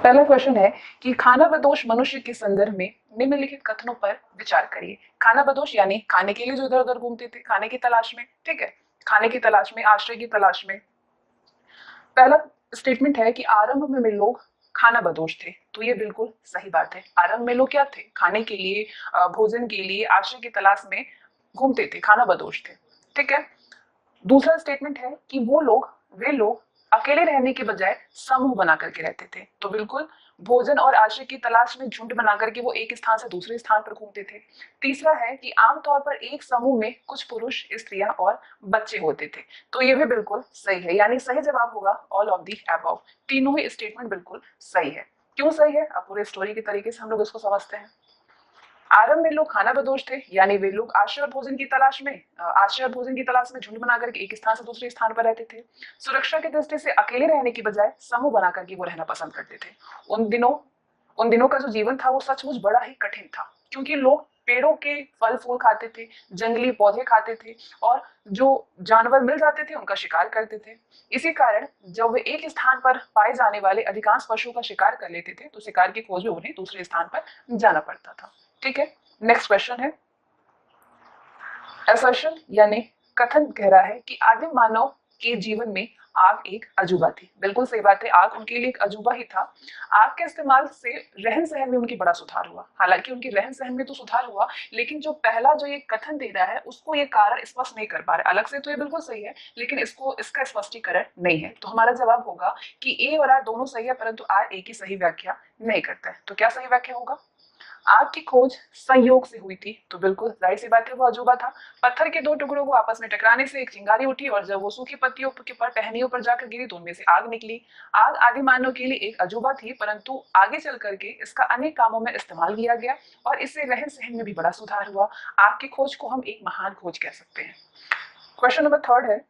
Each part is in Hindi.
पहला क्वेश्चन है कि खानाबदोश मनुष्य के संदर्भ में निम्नलिखित कथनों पर विचार करिए। खानाबदोश यानी खाने के लिए जो इधर उधर घूमते थे, खाने की तलाश में, ठीक है, खाने की तलाश में, आश्रय की तलाश में। पहला स्टेटमेंट है कि आरंभ में लोग खानाबदोश थे, तो ये बिल्कुल सही बात है। आरंभ में लोग क्या थे? खाने के लिए, भोजन के लिए, आश्रय की तलाश में घूमते थे, खानाबदोश थे, ठीक है। दूसरा स्टेटमेंट है कि वे लोग अकेले रहने के बजाय समूह बना करके रहते थे, तो बिल्कुल भोजन और आश्रय की तलाश में झुंड बना करके वो एक स्थान से दूसरे स्थान पर घूमते थे। तीसरा है कि आमतौर पर एक समूह में कुछ पुरुष, स्त्रियां और बच्चे होते थे, तो ये भी बिल्कुल सही है, यानी सही जवाब होगा ऑल ऑफ दी अबव। तीनों ही स्टेटमेंट बिल्कुल सही है। क्यों सही है, अब पूरे स्टोरी के तरीके से हम लोग इसको समझते हैं। आरंभ में लोग खानाबदोश थे, यानी वे लोग आश्रय और भोजन की तलाश में झुंड बनाकर एक स्थान से दूसरे स्थान पर रहते थे। सुरक्षा की दृष्टि से अकेले रहने की बजाय समूह बनाकर के वो रहना पसंद करते थे। उन दिनों उन दिनों का जो जीवन था वो सचमुच बड़ा ही कठिन था, क्योंकि लोग पेड़ों के फल फूल खाते थे, जंगली पौधे खाते थे, और जो जानवर मिल जाते थे उनका शिकार करते थे। इसी कारण जब वे एक स्थान पर पाए जाने वाले अधिकांश पशुओं का शिकार कर लेते थे, तो शिकार की खोज में उन्हें दूसरे स्थान पर जाना पड़ता था। ठीक है, नेक्स्ट क्वेश्चन है असर्शन, यानी कथन कह रहा है कि आदिम मानव के जीवन में आग एक अजूबा थी। बिल्कुल सही बात है, आग उनके लिए एक अजूबा ही था। आग के इस्तेमाल से रहन सहन में उनकी बड़ा सुधार हुआ। हालांकि उनके रहन सहन में तो सुधार हुआ, लेकिन जो पहला जो ये कथन दे रहा है उसको ये कारण स्पष्ट नहीं कर पा रहा। अलग से तो ये बिल्कुल सही है, लेकिन इसका स्पष्टीकरण नहीं है। तो हमारा जवाब होगा कि ए और आर दोनों सही है, परंतु आर ए की सही व्याख्या नहीं करता है। तो क्या सही व्याख्या होगा? आग की खोज संयोग से हुई थी, तो बिल्कुल जाहिर सी बात है वो अजूबा था। पत्थर के दो टुकड़ों को आपस में टकराने से एक चिंगारी उठी, और जब वो सूखी पत्तियों के पर टहनियों पर जाकर गिरी तो उनमें से आग निकली। आग आदि मानव के लिए एक अजूबा थी, परंतु आगे चल करके इसका अनेक कामों में इस्तेमाल किया गया, और इससे रहन सहन में भी बड़ा सुधार हुआ। आग की खोज को हम एक महान खोज कह सकते हैं। क्वेश्चन नंबर थर्ड है,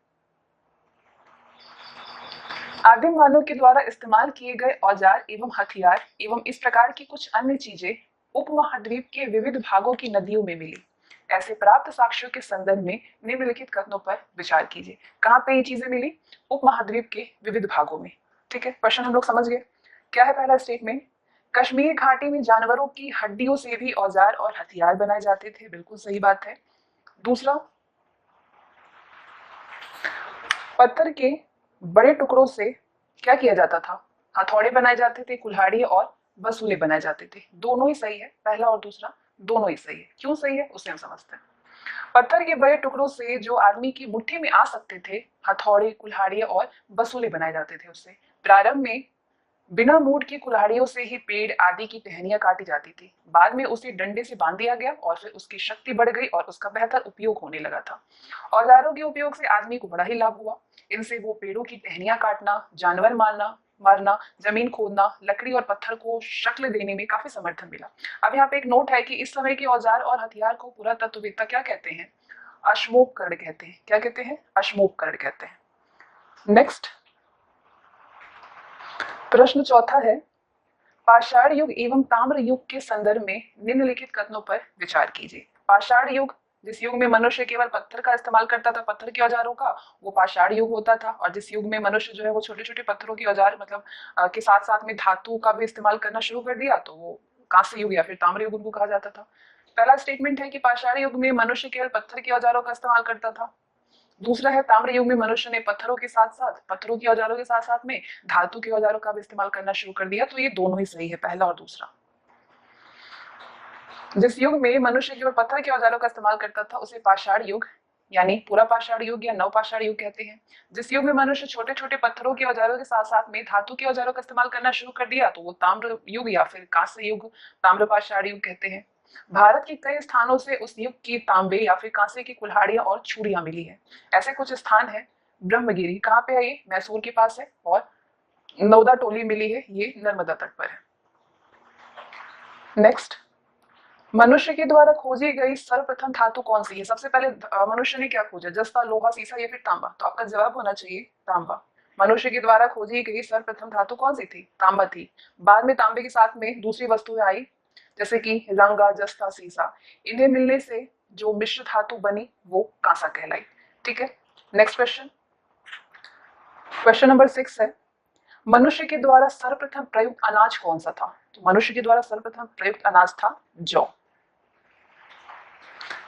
आदिम मानव के द्वारा इस्तेमाल किए गए औजार एवं हथियार एवं इस प्रकार की कुछ अन्य चीजें उपमहाद्वीप के विविध भागों की नदियों में मिली। ऐसे प्राप्त साक्ष्यों के संदर्भ में निम्नलिखित कथनों पर विचार कीजिए। कहाँ पे ये चीजें मिली? उपमहाद्वीप के विविध भागों में। ठीक है, क्वेश्चन हम लोग समझ गए। क्या है पहला स्टेटमेंट? कश्मीर घाटी में जानवरों की हड्डियों से भी औजार और हथियार बनाए जाते थे। बिल्कुल सही बात है। दूसरा, पत्थर के बड़े टुकड़ों से क्या किया जाता था? हथौड़े बनाए जाते थे, कुल्हाड़ी और बसूले बनाए जाते थे। दोनों ही सही है, पहला और दूसरा दोनों ही सही है। क्यों सही है उसे हम समझते हैं। पत्थर के बड़े टुकड़ों से जो आदमी की मुट्ठी में आ सकते थे, हथौड़े, कुल्हाड़ी और बसूले बनाए जाते थे उससे। प्रारंभ में बिना मूठ की कुल्हाड़ियों से ही पेड़ आदि की टहनियां काटी जाती थी। बाद में उसे डंडे से बांध दिया गया, और फिर उसकी शक्ति बढ़ गई और उसका बेहतर उपयोग होने लगा था। औजारों के उपयोग से आदमी को बड़ा ही लाभ हुआ। इनसे वो पेड़ों की टहनियां काटना, जानवर मारना, जमीन खोदना, लकड़ी और पत्थर को शक्ल देने में काफी समर्थन मिला। अब यहाँ पे एक नोट है कि इस समय के औजार और हथियार को पुरातत्ववेत्ता क्या कहते हैं? अश्मोपकरण कहते हैं। क्या कहते हैं? अश्मोपकरण कहते हैं। नेक्स्ट प्रश्न चौथा है, पाषाण युग एवं ताम्र युग के संदर्भ में निम्नलिखित कथनों पर विचार कीजिए। पाषाण युग, जिस युग में मनुष्य केवल पत्थर का इस्तेमाल करता था, पत्थर के औजारों का, वो पाषाण युग होता था। और जिस युग में मनुष्य जो है वो छोटे छोटे पत्थरों के औजार मतलब के साथ साथ में धातु का भी इस्तेमाल करना शुरू कर दिया, तो वो कांस्य युग या फिर ताम्र युग उनको कहा जाता था। पहला स्टेटमेंट है कि पाषाण युग में मनुष्य केवल पत्थर के औजारों का इस्तेमाल करता था। दूसरा है, ताम्र युग में मनुष्य ने पत्थरों के औजारों के साथ साथ में धातु के औजारों का भी इस्तेमाल करना शुरू कर दिया। तो ये दोनों ही सही है, पहला और दूसरा। जिस युग में मनुष्य केवल पत्थर के औजारों का इस्तेमाल करता था उसे पाषाण युग यानी पूरा पाषाण युग या नवपाषाण युग कहते हैं। जिस युग में मनुष्य छोटे छोटे पत्थरों के औजारों के साथ साथ में धातु के औजारों का इस्तेमाल करना शुरू कर दिया, तो वो ताम्र युग या फिर कांस्य युग, ताम्रपाषाण युग कहते हैं। भारत के कई स्थानों से उस युग की तांबे या फिर कांसे की कुल्हाड़ियां और छुरियां मिली है। ऐसे कुछ स्थान है, ब्रह्मगिरी, कहाँ पे है ये? मैसूर के पास है। और नौदा टोली मिली है, ये नर्मदा तट पर है। नेक्स्ट, मनुष्य के द्वारा खोजी गई सर्वप्रथम धातु कौन सी है? सबसे पहले मनुष्य ने क्या खोजा? जस्ता, लोहा, सीसा या फिर तांबा? तो आपका जवाब होना चाहिए तांबा। मनुष्य के द्वारा खोजी गई सर्वप्रथम धातु कौन सी थी? तांबा थी। बाद में तांबे के साथ में दूसरी वस्तुएं आई, जैसे कि रंगा, जस्ता, सीसा। इन्हें मिलने से जो मिश्र धातु बनी वो कांसा कहलाई। ठीक है, नेक्स्ट क्वेश्चन, क्वेश्चन नंबर 6 है, मनुष्य के द्वारा सर्वप्रथम प्रयुक्त अनाज कौन सा था? तो मनुष्य के द्वारा सर्वप्रथम प्रयुक्त अनाज था जौ।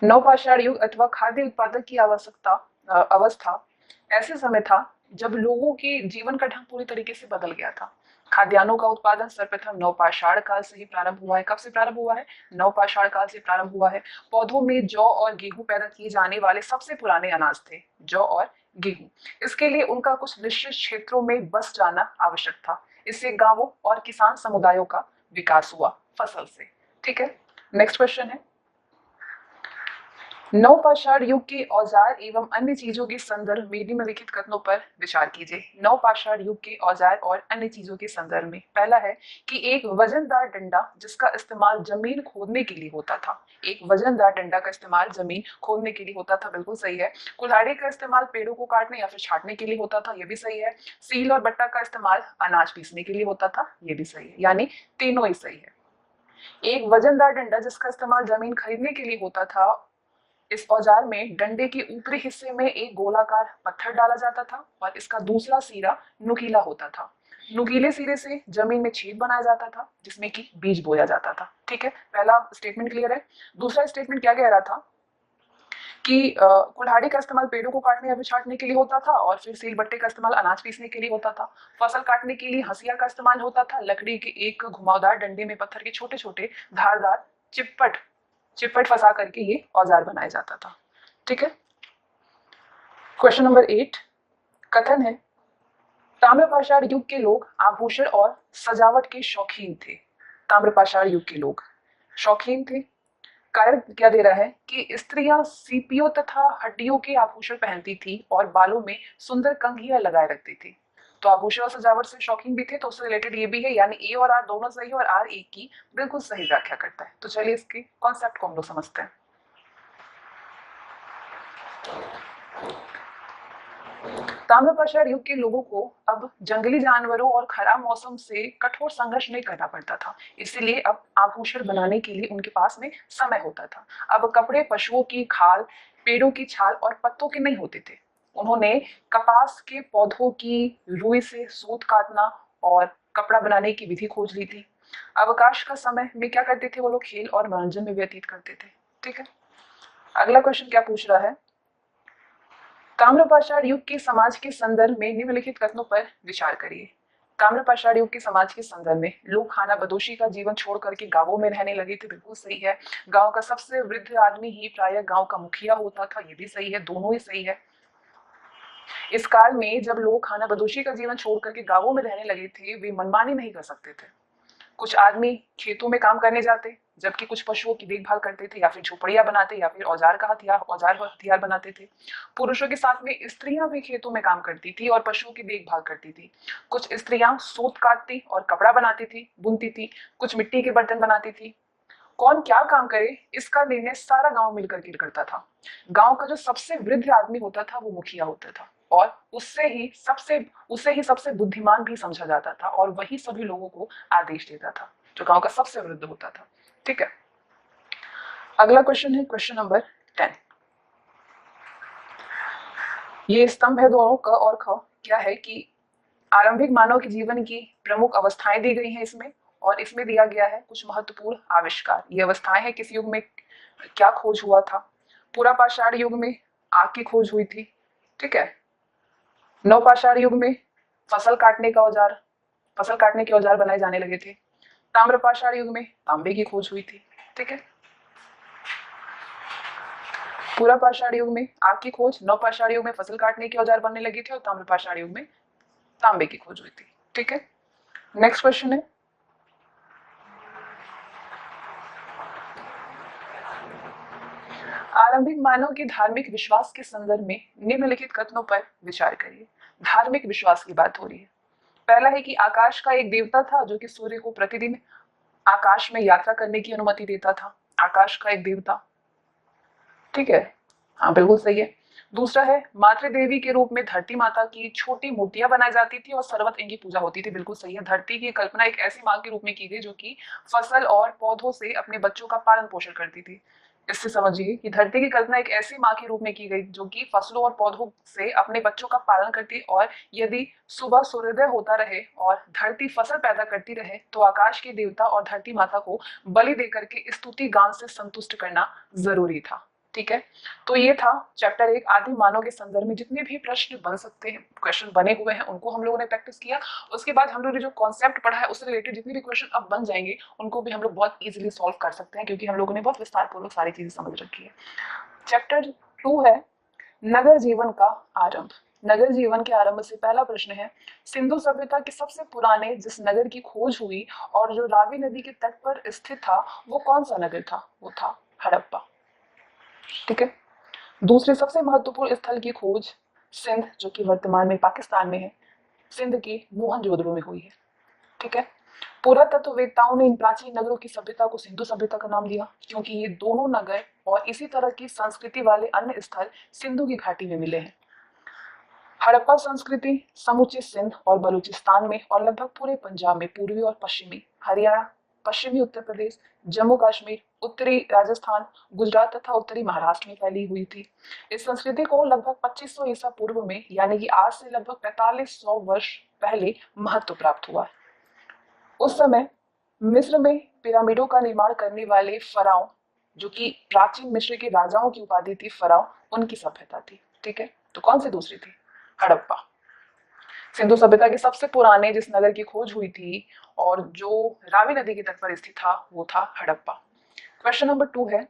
नवपाषाण युग अथवा खाद्य उत्पादन की अवस्था ऐसे समय था जब लोगों के जीवन का ढंग पूरी तरीके से बदल गया था। खाद्यान्नों का उत्पादन सर्वप्रथम नवपाषाण काल से ही प्रारंभ हुआ है। कब से प्रारंभ हुआ है? नवपाषाण काल से प्रारंभ हुआ है। पौधों में जौ और गेहूं पैदा किए जाने वाले सबसे पुराने अनाज थे जौ और गेहूं। इसके लिए उनका कुछ निश्चित क्षेत्रों में बस जाना आवश्यक था। इससे गांवों और किसान समुदायों का विकास हुआ फसल से। ठीक है, नेक्स्ट क्वेश्चन है, नवपाषाण युग के औजार एवं अन्य चीजों के संदर्भ में निम्नलिखित कथनों पर विचार कीजिए। नवपाषाण युग के औजार और अन्य चीजों के संदर्भ में पहला है कि एक वजनदार डंडा जिसका इस्तेमाल जमीन खोदने के लिए होता था। एक वजनदार डंडा का इस्तेमाल जमीन खोदने के लिए होता था, बिल्कुल सही है। कुल्हाड़ी का इस्तेमाल पेड़ों को काटने या फिर छाटने के लिए होता था, ये भी सही है। सील और बट्टा का इस्तेमाल अनाज पीसने के लिए होता था, ये भी सही है। यानी तीनों ही सही है। एक वजनदार डंडा जिसका इस्तेमाल जमीन खरीदने के लिए होता था, इस औजार में डंडे के ऊपरी हिस्से में एक गोलाकार पत्थर डाला जाता था और इसका दूसरा सिरा नुकीला होता था। नुकीले सिरे से जमीन में छेद बनाया जाता था जिसमें कि बीज बोया जाता था। ठीक है, पहला स्टेटमेंट क्लियर है। दूसरा स्टेटमेंट क्या कह रहा था कि कुल्हाड़ी का इस्तेमाल पेड़ों को काटने या फिर छाटने के लिए होता था और फिर सील बट्टे का इस्तेमाल अनाज पीसने के लिए होता था। फसल काटने के लिए हंसिया का इस्तेमाल होता था। लकड़ी के एक घुमावदार डंडे में पत्थर के छोटे छोटे धारदार चिपट फंसा करके ये औजार बनाया जाता था। ठीक है, क्वेश्चन नंबर 8 कथन है, ताम्रपाषाण युग के लोग आभूषण और सजावट के शौकीन थे। ताम्रपाषाण युग के लोग शौकीन थे। कारण क्या दे रहा है कि स्त्रियां सीपियों तथा हड्डियों के आभूषण पहनती थी और बालों में सुंदर कंघियां लगाए रखती थी। तो आभूषण और सजावट से शौकीन भी थे, तो उससे रिलेटेड ये भी है। यानी ए और आर दोनों सही है और आर एक की बिल्कुल सही व्याख्या करता है। तो चलिए इसके कॉन्सेप्ट को हम लोग समझते हैं। ताम्रपाषाण युग के लोगों को अब जंगली जानवरों और खराब मौसम से कठोर संघर्ष नहीं करना पड़ता था, इसलिए अब आभूषण बनाने के लिए उनके पास में समय होता था। अब कपड़े पशुओं की खाल, पेड़ों की छाल और पत्तों के नहीं होते थे। उन्होंने कपास के पौधों की रुई से सूत काटना और कपड़ा बनाने की विधि खोज ली थी। अवकाश का समय में क्या करते थे वो लोग? खेल और मनोरंजन में व्यतीत करते थे। ठीक है, अगला क्वेश्चन क्या पूछ रहा है, ताम्रपाषाण युग के समाज के संदर्भ में निम्नलिखित कथनों पर विचार करिए। ताम्रपाषाण युग के समाज के संदर्भ में लोग खाना बदोशी का जीवन छोड़ करके गांवों में रहने लगे थे, बिल्कुल सही है। गांव का सबसे वृद्ध आदमी ही प्रायः गांव का मुखिया होता था, ये भी सही है, दोनों ही सही है। इस काल में जब लोग खाना बदोशी का जीवन छोड़ करके गांवों में रहने लगे थे, वे मनमानी नहीं कर सकते थे। कुछ आदमी खेतों में काम करने जाते, जबकि कुछ पशुओं की देखभाल करते थे या फिर झोपड़ियां बनाते या फिर औजार व हथियार बनाते थे। पुरुषों के साथ में स्त्रियां भी खेतों में काम करती थी और पशुओं की देखभाल करती थी। कुछ स्त्रियां सूत काटती और कपड़ा बनाती थी, बुनती थी। कुछ मिट्टी के बर्तन बनाती थी। कौन क्या काम करे इसका निर्णय सारा गांव मिलकर के करता था। गांव का जो सबसे वृद्ध आदमी होता था वो मुखिया होता था और उसे ही सबसे बुद्धिमान भी समझा जाता था और वही सभी लोगों को आदेश देता था, जो गांव का सबसे वृद्ध होता था। ठीक है, अगला क्वेश्चन है क्वेश्चन नंबर 10। ये स्तंभ है दोनों क और ख। क्या है कि आरंभिक मानव के जीवन की प्रमुख अवस्थाएं दी गई हैं इसमें, और इसमें दिया गया है कुछ महत्वपूर्ण आविष्कार। ये अवस्थाएं हैं किस युग में क्या खोज हुआ था। पुरापाषाण युग में आग की खोज हुई थी। ठीक है, नवपाषाण युग में फसल काटने के औजार बनाए जाने लगे थे। ताम्रपाषाण युग में तांबे की खोज हुई थी। ठीक है, पुरापाषाण युग में आग की खोज, नवपाषाण युग में फसल काटने के औजार बनने लगे थे और ताम्रपाषाण युग में तांबे की खोज हुई थी। ठीक है, नेक्स्ट क्वेश्चन है, आरंभिक मानव के धार्मिक विश्वास के संदर्भ में निम्नलिखित कथनों पर विचार करिए। धार्मिक विश्वास की बात हो रही है। पहला है कि आकाश का एक देवता था जो कि सूर्य को प्रतिदिन आकाश में यात्रा करने की अनुमति देता था। आकाश का एक देवता। ठीक है, हाँ बिल्कुल सही है। दूसरा है मातृ देवी के रूप में धरती माता की छोटी मूर्तियां बनाई जाती थी और सर्वत्र इनकी पूजा होती थी। बिल्कुल सही है। धरती की कल्पना एक ऐसी मां के रूप में की गई जो कि फसल और पौधों से अपने बच्चों का पालन पोषण करती थी। इससे समझिए कि धरती की कल्पना एक ऐसी माँ के रूप में की गई जो कि फसलों और पौधों से अपने बच्चों का पालन करती, और यदि सुबह सूर्योदय होता रहे और धरती फसल पैदा करती रहे तो आकाश के देवता और धरती माता को बलि देकर के स्तुति गान से संतुष्ट करना जरूरी था। ठीक है, तो ये था चैप्टर 1 आदि मानव के संदर्भ में जितने भी प्रश्न बन सकते हैं, क्वेश्चन बने हुए हैं, उनको हम लोगों ने प्रैक्टिस किया। उसके बाद हम लोग ने जो कॉन्सेप्ट पढ़ा है उससे रिलेटेड जितने भी क्वेश्चन अब बन जाएंगे उनको भी हम लोग बहुत इजीली सॉल्व कर सकते हैं, क्योंकि हम लोगों ने बहुत विस्तार पूर्वक सारी चीजें समझ रखी है। चैप्टर 2 है नगर जीवन का आरंभ। नगर जीवन के आरंभ से पहला प्रश्न है, सिंधु सभ्यता के सबसे पुराने जिस नगर की खोज हुई और जो रावी नदी के तट पर स्थित था वो कौन सा नगर था? वो था हड़प्पा। ठीक है, दूसरे सबसे महत्वपूर्ण स्थल की खोज सिंध, जो कि वर्तमान में पाकिस्तान में है, सिंध के मोहनजोदड़ो में हुई है। ठीक है, पुरातत्ववेत्ताओं ने इन प्राचीन नगरों की सभ्यता को सिंधु सभ्यता का नाम दिया क्योंकि ये दोनों नगर और इसी तरह की संस्कृति वाले अन्य स्थल सिंधु की घाटी में मिले हैं। हड़प्पा संस्कृति समूचे सिंध और बलूचिस्तान में और लगभग पूरे पंजाब में, पूर्वी और पश्चिमी हरियाणा, पश्चिमी उत्तर प्रदेश, जम्मू कश्मीर, उत्तरी राजस्थान, गुजरात तथा उत्तरी महाराष्ट्र में फैली हुई थी। इस संस्कृति को लगभग 2500 ईसा पूर्व में, यानी कि आज से लगभग 4500 वर्ष पहले महत्व प्राप्त हुआ। उस समय मिस्र में पिरामिडों का निर्माण करने वाले फराओ, जो कि प्राचीन मिस्र के राजाओं की उपाधि थी फराओ, उनकी सभ्यता थी। ठीक है, तो कौन सी दूसरी थी? हड़प्पा। सिंधु सभ्यता के सबसे पुराने जिस नगर की खोज हुई थी और जो रावी नदी के तट पर स्थित था वो था हड़प्पा। क्वेश्चन नंबर 2 है,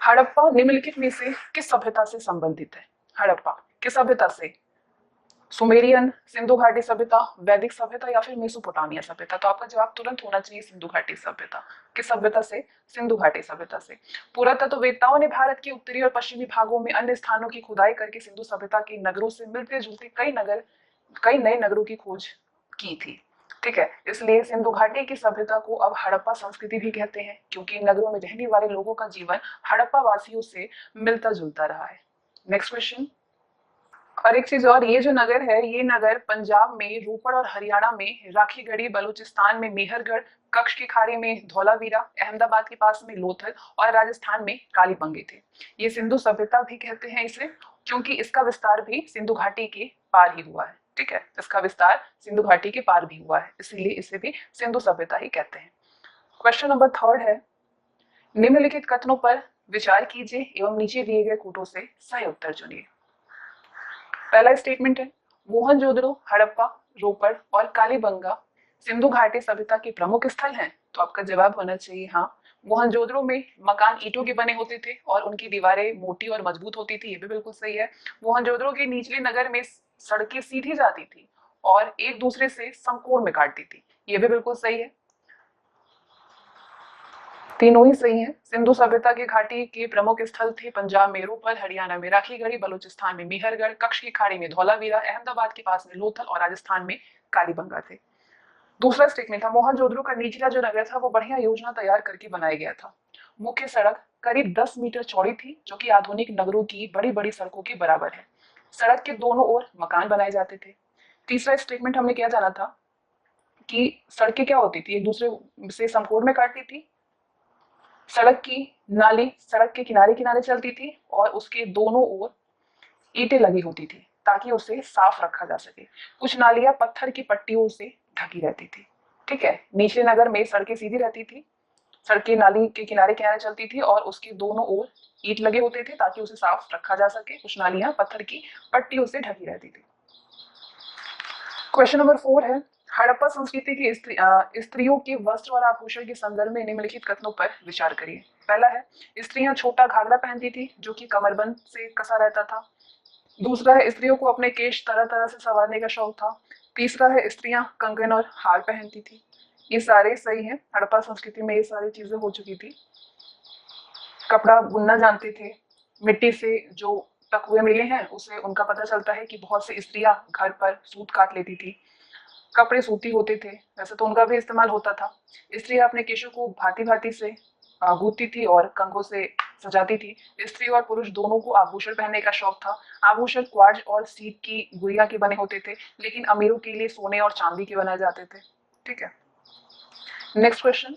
हड़प्पा निम्नलिखित में से किस सभ्यता से संबंधित है? हड़प्पा किस सभ्यता से? सुमेरियन, सिंधु घाटी सभ्यता, वैदिक सभ्यता या फिर मेसोपोटामिया सभ्यता? तो आपका जवाब तुरंत होना चाहिए सिंधु घाटी सभ्यता। किस सभ्यता से? सिंधु घाटी सभ्यता से। पुरातत्ववेत्ताओं ने भारत के उत्तरी और पश्चिमी भागों में अन्य स्थानों की खुदाई करके सिंधु सभ्यता के नगरों से मिलते जुलते कई नए नगरों की खोज की थी। ठीक है, इसलिए सिंधु घाटी की सभ्यता को अब हड़प्पा संस्कृति भी कहते हैं क्योंकि नगरों में रहने वाले लोगों का जीवन हड़प्पा वासियों से मिलता जुलता रहा है। Next question. और एक चीज और, ये जो नगर है ये नगर पंजाब में रोपड़ और हरियाणा में राखीगढ़ी, बलूचिस्तान में मेहरगढ़, कच्छ की खाड़ी में धौलावीरा, अहमदाबाद के पास में लोथल और राजस्थान में कालीबंगी थे। ये सिंधु सभ्यता भी कहते हैं इसे क्योंकि इसका विस्तार भी सिंधु घाटी के पार ही हुआ है। ठीक है, इसका विस्तार सिंधु घाटी के पार भी हुआ है, इसीलिए इसे भी सिंधु सभ्यता ही कहते हैं। क्वेश्चन नंबर 3 है, निम्नलिखित कथनों पर विचार कीजिए एवं नीचे दिए गए कूटों से सही उत्तर चुनिए। पहला स्टेटमेंट है, मोहनजोदड़ो, हड़प्पा, रोपड़ और कालीबंगा सिंधु घाटी सभ्यता के प्रमुख स्थल हैं। तो आपका जवाब होना चाहिए हाँ। मोहनजोदड़ो में मकान ईंटों के बने होते थे और उनकी दीवारें मोटी और मजबूत होती थी, ये भी बिल्कुल सही है। मोहनजोदड़ो के निचले नगर में सड़कें सीधी जाती थी और एक दूसरे से समकोण में काटती थी, ये भी बिल्कुल सही है। तीनों ही सही हैं। सिंधु सभ्यता की घाटी के प्रमुख स्थल थे पंजाब में रोपड़, हरियाणा में राखीगढ़ी, बलूचिस्तान में मेहरगढ़, कच्छ की खाड़ी में धौलावीरा, अहमदाबाद के पास में लोथल और राजस्थान में कालीबंगा थे। दूसरा स्टेटमेंट था, मोहनजोदड़ो का निचला जो नगर था वो बढ़िया योजना तैयार करके बनाया गया था। मुख्य सड़क करीब 10 मीटर चौड़ी थी जो कि आधुनिक नगरों की बड़ी बड़ी सड़कों के बराबर है। सड़क के दोनों ओर मकान बनाए जाते थे। तीसरा स्टेटमेंट हमने क्या जाना था कि सड़कें क्या होती थी, एक दूसरे से समकोण में काटती थी। सड़क की नाली सड़क के किनारे किनारे चलती थी और उसके दोनों ओर ईंटें लगी होती थी ताकि उसे साफ रखा जा सके। कुछ नालियां पत्थर की पट्टियों से ढकी रहती थी। ठीक है, निचले नगर में सड़कें सीधी रहती थी, सड़कें नाली के किनारे किनारे चलती थी और उसके दोनों ओर ईंट लगे होते थे ताकि उसे साफ रखा जा सके। कुछ नालियां पत्थर की पट्टियों से ढकी रहती थी। क्वेश्चन नंबर 4 है, हड़प्पा संस्कृति की स्त्रियों के वस्त्र और आभूषण के संदर्भ में निम्नलिखित कथनों पर विचार करिए। पहला है, स्त्रियां छोटा घाघरा पहनती थी जो कि कमरबंद से कसा रहता था। दूसरा है, स्त्रियों को अपने केश तरह तरह से संवारने का शौक था। तीसरा है, स्त्रियां कंगन और हार पहनती थी। ये सारे सही हैं, हड़प्पा संस्कृति में ये सारी चीजें हो चुकी थी। कपड़ा बुनना जानते थे, मिट्टी से जो तकुए मिले हैं उसे उनका पता चलता है कि बहुत सी स्त्रियां घर पर सूत काट लेती थी। कपड़े सूती होते थे, वैसे तो उनका भी इस्तेमाल होता था। स्त्रियां अपने केशों को भांति भांति से गूंथती थी और कंघों से सजाती थी। स्त्री और पुरुष दोनों को आभूषण पहनने का शौक था। आभूषण क्वार्ट्ज और सीप की गुड़िया के बने होते थे, लेकिन अमीरों के लिए सोने और चांदी के बनाए जाते थे। ठीक है, नेक्स्ट क्वेश्चन।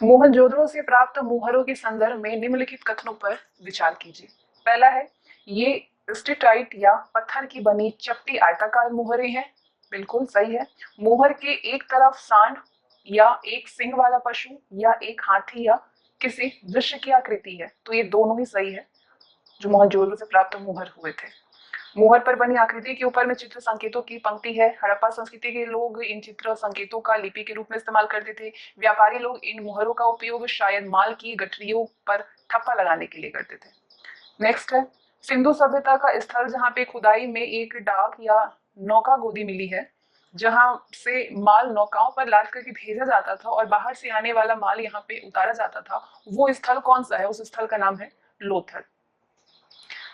मोहनजोदड़ो से प्राप्त मुहरों के संदर्भ में निम्नलिखित कथनों पर विचार कीजिए। पहला है, ये स्टेटाइट या पत्थर की बनी चपटी आयताकार मुहरें हैं। बिल्कुल सही है। मुहर के एक तरफ सांड या एक सिंग वाला पशु या एक हाथी या किसी दृश्य की आकृति है, तो ये दोनों ही सही है जो मोहनजोदड़ो से प्राप्त मुहर हुए थे। मुहर पर बनी आकृति के ऊपर में चित्र संकेतों की पंक्ति है। हड़प्पा संस्कृति के लोग इन चित्र संकेतों का लिपि के रूप में इस्तेमाल करते थे। व्यापारी लोग इन मुहरों का उपयोग शायद माल की गठरियों पर ठप्पा लगाने के लिए करते थे। नेक्स्ट है, सिंधु सभ्यता का स्थल जहाँ पे खुदाई में एक डाक या नौका गोदी मिली है, जहां से माल नौकाओं पर लाद करके भेजा जाता था और बाहर से आने वाला माल यहाँ पे उतारा जाता था, वो स्थल कौन सा है? उस स्थल का नाम है लोथल।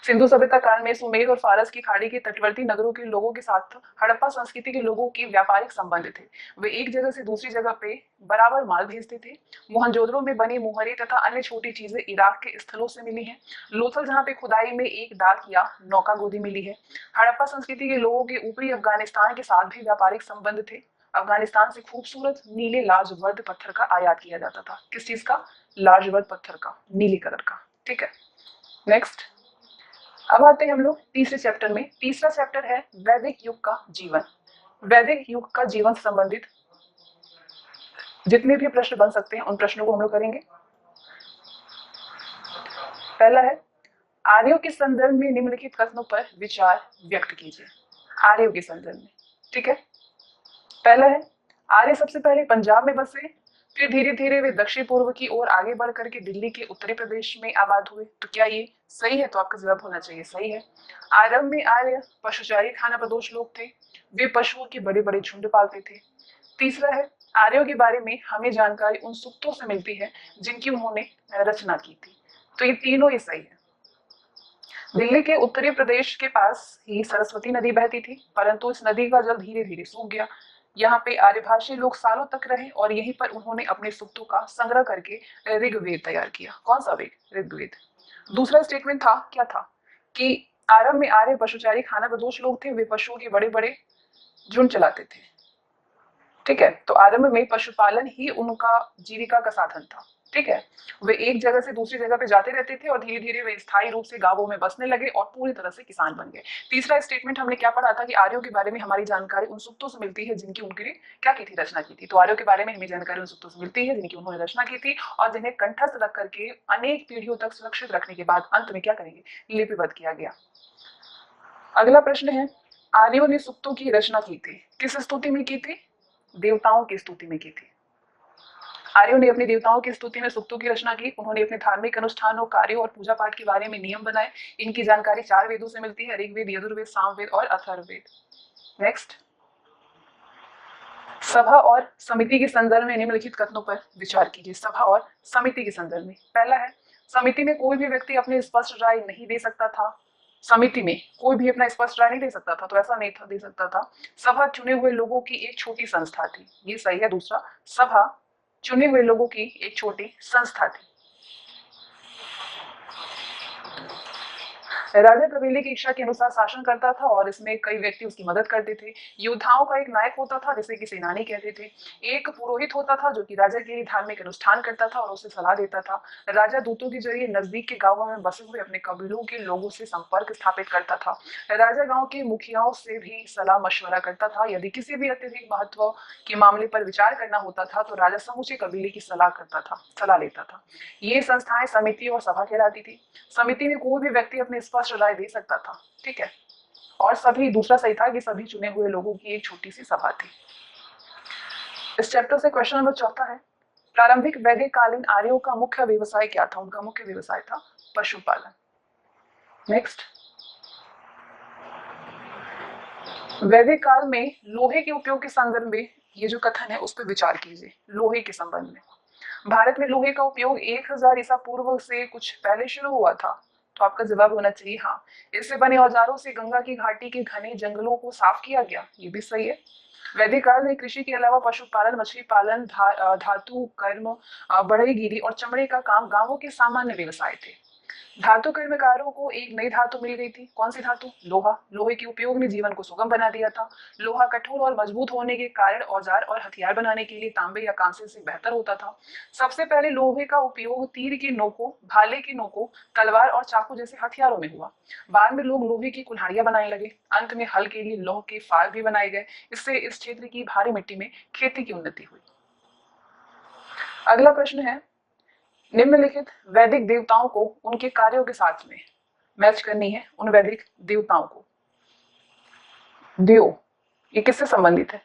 सिंधु सभ्यता काल में सुमेर और फारस की खाड़ी के तटवर्ती नगरों के लोगों के साथ हड़प्पा संस्कृति के लोगों के व्यापारिक संबंध थे। वे एक जगह से दूसरी जगह पे बराबर माल भेजते थे। मोहनजोदड़ो में बनी मुहरें तथा अन्य छोटी चीजें इराक के स्थलों से मिली हैं। लोथल जहाँ पे खुदाई में एक डाक या नौका गोदी मिली है। हड़प्पा संस्कृति के लोगों के ऊपरी अफगानिस्तान के साथ भी व्यापारिक संबंध थे। अफगानिस्तान से खूबसूरत नीले लाजवर्द पत्थर का आयात किया जाता था। किस चीज का? लाजवर्द पत्थर का, नीली कलर का। ठीक है, नेक्स्ट। अब आते हैं हम लोग तीसरे चैप्टर में। तीसरा चैप्टर है वैदिक युग का जीवन। वैदिक युग का जीवन से संबंधित जितने भी प्रश्न बन सकते हैं उन प्रश्नों को हम लोग करेंगे। पहला है, आर्यों के संदर्भ में निम्नलिखित कथनों पर विचार व्यक्त कीजिए। आर्यों के संदर्भ में, ठीक है। पहला है, आर्य सबसे पहले पंजाब में बसे, फिर धीरे धीरे वे दक्षिण पूर्व की ओर आगे बढ़ करके दिल्ली के उत्तरी प्रदेश में आबाद हुए। तो क्या ये सही है? तो आपका जवाब होना चाहिए सही है। आरंभ में आर्य पशुचारी खानाबदोश लोग थे। वे पशुओं के बड़े बड़े झुंड पालते थे। तीसरा है, आर्यों के बारे में हमें जानकारी उन सूक्तों से मिलती है जिनकी उन्होंने रचना की थी। तो ये तीनों ही सही है। दिल्ली के उत्तरी प्रदेश के पास ही सरस्वती नदी बहती थी, परंतु इस नदी का जल धीरे धीरे सूख गया। यहाँ पे आर्यभाषी लोग सालों तक रहे और यहीं पर उन्होंने अपने सूक्तों का संग्रह करके ऋग्वेद तैयार किया। कौन सा वेद? ऋग्वेद। दूसरा स्टेटमेंट था, क्या था? कि आरंभ में आर्य पशुचारी खानाबदोश लोग थे। वे पशुओं के बड़े बड़े झुंड चलाते थे। ठीक है, तो आरंभ में पशुपालन ही उनका जीविका का साधन था। ठीक है, वे एक जगह से दूसरी जगह पे जाते रहते थे और धीरे धीरे वे स्थायी रूप से गांवों में बसने लगे और पूरी तरह से किसान बन गए। तीसरा स्टेटमेंट हमने क्या पढ़ा था कि आर्यों के बारे में हमारी जानकारी उन सूक्तों से मिलती है जिनकी उनके लिए क्या की थी? रचना की थी। तो आर्यों के बारे में हमें जानकारी उन सूक्तों से मिलती है जिनकी उन्होंने रचना की थी और जिन्हें कंठस्थ रख करके अनेक पीढ़ियों तक सुरक्षित रखने के बाद अंत में क्या करेंगे? लिपिबद्ध किया गया। अगला प्रश्न है, आर्यों ने सूक्तों की रचना की थी, किस स्तुति में की थी? देवताओं की स्तुति में की थी। आर्यों ने अपने देवताओं की स्तुति में सूक्तों की रचना की। उन्होंने अपने धार्मिक अनुष्ठानों, कार्यों और पूजा पाठ के बारे में नियम बनाए। इनकी जानकारी 4 वेदों से मिलती है, ऋग्वेद, यजुर्वेद, सामवेद और अथर्ववेद। नेक्स्ट, सभा और समिति के संदर्भ में निम्नलिखित कथनों पर विचार कीजिए। सभा और समिति के संदर्भ में पहला है, समिति में कोई भी व्यक्ति अपनी स्पष्ट राय नहीं दे सकता था। समिति में कोई भी अपना स्पष्ट राय नहीं दे सकता था, तो ऐसा नहीं था दे सकता था। सभा चुने हुए लोगों की एक छोटी संस्था थी, ये सही है। दूसरा, सभा चुने हुए लोगों की एक छोटी संस्था थी। राजा कबीले की इच्छा के अनुसार शासन करता था और इसमें कई व्यक्ति उसकी मदद करते थे। योद्धाओं का एक नायक होता था जिसे कि सेनानी कहते थे। एक पुरोहित होता था जो कि राजा के लिए धार्मिक अनुष्ठान करता था और उसे सलाह देता था। राजा दूतों के जरिए नजदीक के गांवों में बसे हुए अपने कबीलों के लोगों से संपर्क स्थापित करता था। राजा गांव के मुखियाओं से भी सलाह मशवरा करता था। यदि किसी भी अत्यधिक महत्व के मामले पर विचार करना होता था तो राजा समूचे कबीले की सलाह लेता था। ये संस्थाएं समिति और सभा कहलाती थी। समिति में कोई भी व्यक्ति अपने स्पष्ट राय दे सकता था। ठीक है, और सभी, दूसरा सही था कि सभी चुने हुए लोगों की एक छोटी सी सभा थी। इस चैप्टर से क्वेश्चन नंबर 4 है, प्रारंभिक वैदिक कालीन आर्यों का मुख्य व्यवसाय क्या था? उनका मुख्य व्यवसाय था पशुपालन। नेक्स्ट, वैदिक काल में लोहे के उपयोग के संदर्भ में ये जो कथन है उस पर विचार कीजिए। लोहे के संबंध में भारत में लोहे का उपयोग 1000 ईसा पूर्व से कुछ पहले शुरू हुआ था। तो आपका जवाब होना चाहिए हाँ। इससे बने औजारों से गंगा की घाटी के घने जंगलों को साफ किया गया, ये भी सही है। वैदिक काल में कृषि के अलावा पशुपालन, मछली पालन, धातु कर्म, बढ़ईगिरी और चमड़े का काम गांवों के सामान्य व्यवसाय थे। धातु कर्मकारों को एक नई धातु मिल गई थी। कौन सी धातु? लोहा। लोहे के उपयोग ने जीवन को सुगम बना दिया था। लोहा कठोर और मजबूत होने के कारण औजार और हथियार बनाने के लिए तांबे या कांसे से बेहतर होता था। सबसे पहले लोहे का उपयोग तीर के नोकों, भाले के नोकों, तलवार और चाकू जैसे हथियारों में हुआ। बाद में लोग लोहे की कुल्हाड़ियां बनाने लगे। अंत में हल के लिए लौह के फाल भी बनाए गए। इससे इस क्षेत्र की भारी मिट्टी में खेती की उन्नति हुई। अगला प्रश्न है, निम्नलिखित वैदिक देवताओं को उनके कार्यों के साथ में मैच करनी है। उन वैदिक देवताओं को। दियो, ये किससे संबंधित है?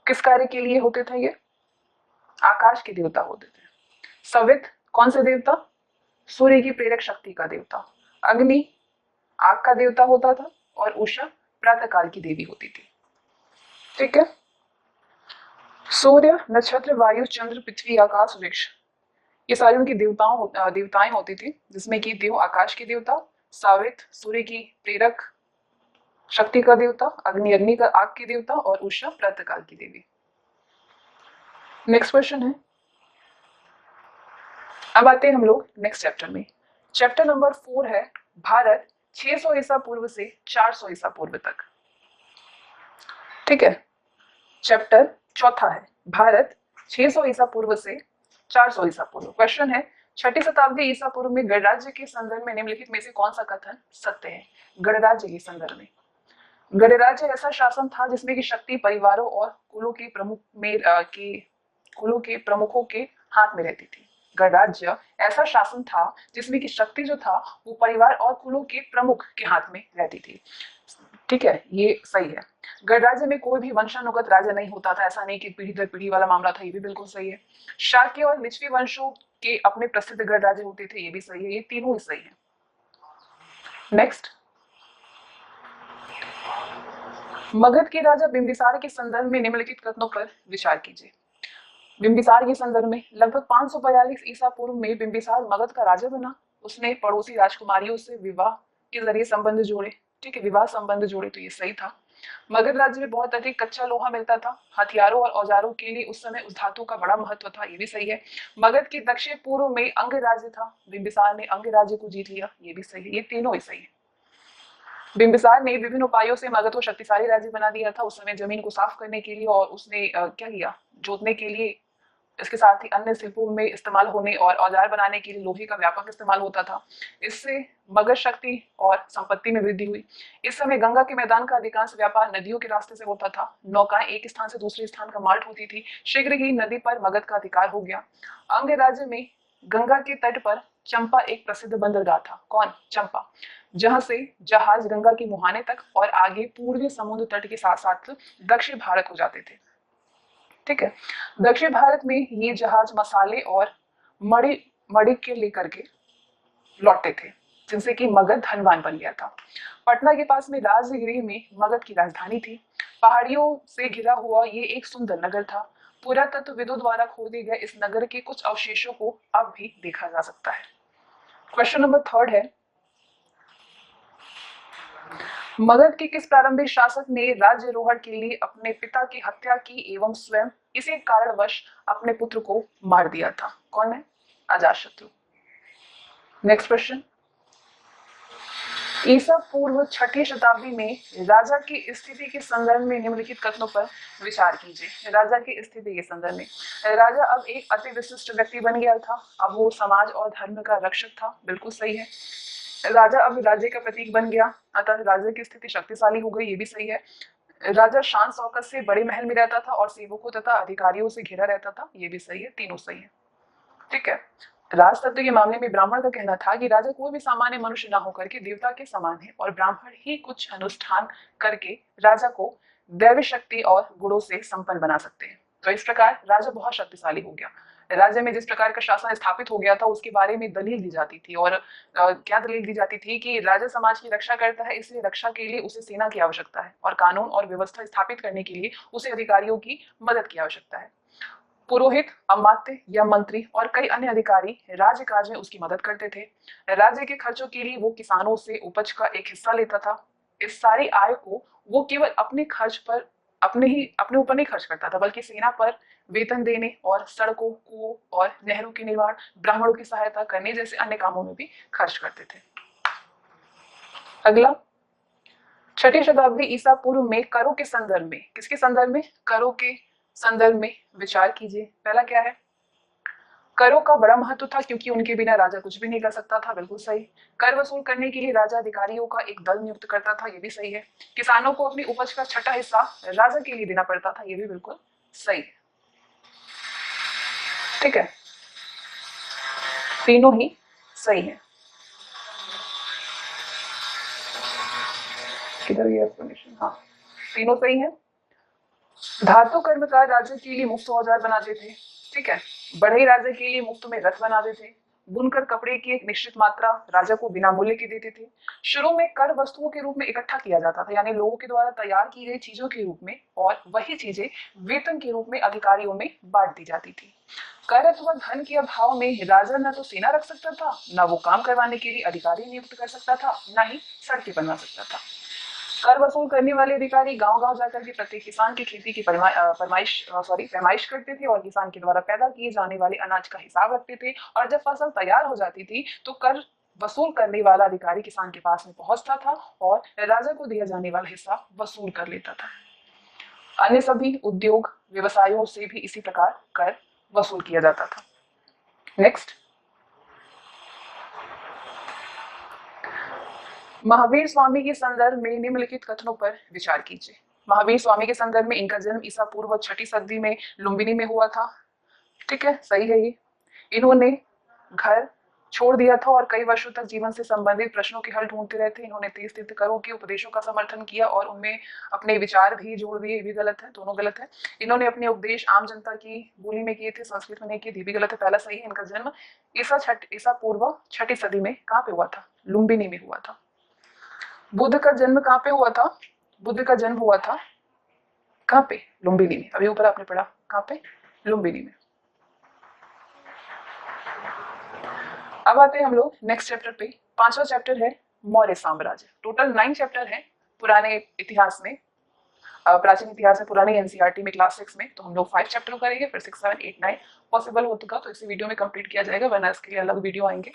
किस कार्य के लिए होते थे ये? आकाश के देवता होते थे। सवित, कौन से देवता? सूर्य की प्रेरक शक्ति का देवता। अग्नि, आग का देवता होता था। और उषा प्रातःकाल की देवी होती थी। ठीक है। सूर्य, नक्षत्र, वायु, चंद्र, पृथ्वी, आकाश, वृक्ष, ये सारी उनकी देवताएं होती थी, जिसमें कि देव आकाश के देवता, सावित सूर्य की प्रेरक शक्ति का देवता, अग्नि का आग के देवता और उषा प्रातःकाल की देवी। नेक्स्ट क्वेश्चन है, अब आते हैं हम लोग नेक्स्ट चैप्टर में। चैप्टर नंबर 4 है भारत 600 ईसा पूर्व से 400 ईसा पूर्व तक। ठीक है। चैप्टर चौथा है भारत 600 ईसा पूर्व से 400 ईसा पूर्व। क्वेश्चन है, 6ठी शताब्दी ईसा पूर्व में गणराज्य के संदर्भ में निम्नलिखित में से कौन सा कथन सत्य है? गणराज्य के संदर्भ में, गणराज्य ऐसा शासन था जिसमें की शक्ति परिवारों और कुलों के प्रमुखों के हाथ में रहती थी। गणराज्य ऐसा शासन था जिसमें की शक्ति जो था वो परिवार और कुलों के प्रमुख के हाथ में रहती थी। ठीक है, ये सही है। गणराज्य में कोई भी वंशानुगत राजा नहीं होता था। ऐसा नहीं कि पीढ़ी दर पीढ़ी वाला मामला था, ये भी बिल्कुल सही है। शाक्य और लिच्छवी वंशों के अपने प्रसिद्ध गणराज्य होते थे, ये भी सही है। ये तीनों ही सही है। नेक्स्ट, मगध के राजा बिंबिसार के संदर्भ में निम्नलिखित कथनों पर विचार कीजिए। बिंबिसार के संदर्भ में लगभग 542 ईसा पूर्व में बिंबिसार मगध का राजा बना। उसने पड़ोसी राजकुमारियों से विवाह के जरिए संबंध जोड़े। ठीक है, विवाह संबंध जोड़े, तो ये सही था। मगध राज्य में बहुत अधिक कच्चा लोहा मिलता था। हथियारों और औजारों के लिए उस समय उस धातु का बड़ा महत्व था, ये भी सही है। मगध के दक्षिण पूर्व में अंग राज्य था। बिंबिसार ने अंग राज्य को जीत लिया, ये भी सही है। ये तीनों ही सही है। बिंबिसार ने विभिन्न उपायों से मगध को शक्तिशाली राज्य बना दिया था। उस समय जमीन को साफ करने के लिए और उसने क्या किया, जोतने के लिए, इसके साथ ही अन्य शिल्पों में इस्तेमाल होने और औजार बनाने के लिए लोहे का व्यापक इस्तेमाल होता था। इससे मगध शक्ति और संपत्ति में वृद्धि हुई। इस समय गंगा के मैदान का अधिकांश व्यापार नदियों के रास्ते से होता था। नौकाएं एक स्थान से दूसरे स्थान का मार्ग होती थी। शीघ्र ही नदी पर मगध का अधिकार हो गया। अंग राज्य में गंगा के तट पर चंपा एक प्रसिद्ध बंदरगाह था। कौन? चंपा, जहां से जहाज गंगा के मुहाने तक और आगे पूर्वी समुद्र तट के साथ साथ दक्षिण भारत को जाते थे। ठीक है, दक्षिण भारत में ये जहाज मसाले और मड़ी मड़ी के लेकर के लौटते थे, जिनसे कि मगध धनवान बन गया था। पटना के पास में राजगृह में मगध की राजधानी थी। पहाड़ियों से घिरा हुआ ये एक सुंदर नगर था। पुरातत्वविदों द्वारा खोदे गए इस नगर के कुछ अवशेषों को अब भी देखा जा सकता है। क्वेश्चन नंबर 3 है, मगध के किस प्रारंभिक शासक ने राज्यारोहण के लिए अपने पिता की हत्या की एवं स्वयं इसी कारणवश अपने पुत्र को मार दिया था? कौन है? अजातशत्रु। नेक्स्ट क्वेश्चन, ईसा पूर्व 6ठी शताब्दी में राजा की स्थिति के संदर्भ में निम्नलिखित कथनों पर विचार कीजिए। राजा की स्थिति के संदर्भ में, राजा अब एक अति विशिष्ट व्यक्ति बन गया था। अब वो समाज और धर्म का रक्षक था, बिल्कुल सही है। राजा अब राज्य का प्रतीक बन गया, अतः राजा की स्थिति शक्तिशाली हो गई, ये भी सही है। राजा शान शौकत से बड़े महल में रहता था और सेवकों तथा अधिकारियों से घिरा रहता था, ये भी सही है। तीनों सही है। ठीक है, राजतत्व के मामले में ब्राह्मण का कहना था कि राजा कोई भी सामान्य मनुष्य ना होकर के देवता के समान है और ब्राह्मण ही कुछ अनुष्ठान करके राजा को दैवी शक्ति और गुणों से संपन्न बना सकते हैं। तो इस प्रकार राजा बहुत शक्तिशाली हो गया। राज्य में जिस प्रकार का शासन स्थापित हो गया था उसके बारे में दलील दी जाती थी। और क्या दलील दी जाती थी कि राजा समाज की रक्षा करता है, इसलिए रक्षा के लिए उसे सेना की आवश्यकता है और कानून और व्यवस्था स्थापित करने के लिए उसे अधिकारियों की मदद की आवश्यकता है। पुरोहित, अमात्य या मंत्री और कई अन्य अधिकारी राज्य कार्य में उसकी मदद करते थे। राज्य के खर्चों के लिए वो किसानों से उपज का एक हिस्सा लेता था। इस सारी आय को वो केवल अपने खर्च पर अपने ऊपर नहीं खर्च करता था, बल्कि सेना पर वेतन देने और सड़कों, कुओं और नहरों के निर्माण, ब्राह्मणों की सहायता करने जैसे अन्य कामों में भी खर्च करते थे। अगला, छठी शताब्दी ईसा पूर्व में करों के संदर्भ में, किसके संदर्भ में? करों के संदर्भ में विचार कीजिए। पहला क्या है? करों का बड़ा महत्व था क्योंकि उनके बिना राजा कुछ भी नहीं कर सकता था, बिल्कुल सही। कर वसूल करने के लिए राजा अधिकारियों का एक दल नियुक्त करता था, ये भी सही है। किसानों को अपनी उपज का छठा हिस्सा राजा के लिए देना पड़ता था, ये भी बिल्कुल सही है। ठीक है, तीनों ही सही है। किधर गया एक्सप्लेनेशन? हाँ, तीनों सही है। धातु कर्मकार राजा के लिए मुफ्त औजार बनाते थे, ठीक है। बढ़ई राजा के लिए मुफ्त में रथ बनाते थे। बुनकर कपड़े की एक निश्चित मात्रा राजा को बिना मूल्य की देते थे। शुरू में कर वस्तुओं के रूप में इकट्ठा किया जाता था, यानी लोगों के द्वारा तैयार की गई चीजों के रूप में, और वही चीजें वेतन के रूप में अधिकारियों में बांट दी जाती थी। कर अथवा धन के अभाव में राजा न तो सेना रख सकता था, न वो काम करवाने के लिए अधिकारी नियुक्त कर सकता था, न ही सड़कें बनवा सकता था। कर वसूल करने वाले अधिकारी गांव-गांव जाकर के प्रत्येक किसान की खेती की पैमाइश करते थे और किसान के द्वारा पैदा किए जाने वाले अनाज का हिसाब रखते थे, और जब फसल तैयार हो जाती थी तो कर वसूल करने वाला अधिकारी किसान के पास में पहुंचता था और राजा को दिया जाने वाला हिस्सा वसूल कर लेता था। अन्य सभी उद्योग व्यवसायों से भी इसी प्रकार कर वसूल किया जाता था। नेक्स्ट, महावीर स्वामी के संदर्भ में निम्नलिखित कथनों पर विचार कीजिए। महावीर स्वामी के संदर्भ में इनका जन्म ईसा पूर्व छठी सदी में लुम्बिनी में हुआ था, ठीक है, सही है ये। इन्होंने घर छोड़ दिया था और कई वर्षों तक जीवन से संबंधित प्रश्नों के हल ढूंढते रहे थे। इन्होंने 30 तीर्थंकरों के उपदेशों का समर्थन किया और उनमें अपने विचार भी जोड़ दिए, ये भी गलत है, दोनों गलत है। इन्होंने अपने उपदेश आम जनता की बोली में किए थे, संस्कृत में नहीं किए, ये भी गलत है, पहला सही है। इनका जन्म ईसा पूर्व छठी सदी में कहाँ पे हुआ था? लुम्बिनी में हुआ था। बुद्ध का जन्म कहाँ पे हुआ था? बुद्ध का जन्म हुआ था कहाँ पे? लुम्बिनी में। अभी ऊपर आपने पढ़ा कहाँ पे? लुम्बिनी में। अब आते हैं हम लोग नेक्स्ट चैप्टर पे। पांचवा चैप्टर है मौर्य साम्राज्य। टोटल 9 चैप्टर है पुराने इतिहास में, प्राचीन इतिहास में, पुराने एनसीईआरटी में क्लास 6 में। तो हम लोग 5 चैप्टर करेंगे, फिर 6, 7, 8, 9 पॉसिबल होगा तो इसी वीडियो में कंप्लीट किया जाएगा, वरना इसके लिए अलग वीडियो आएंगे।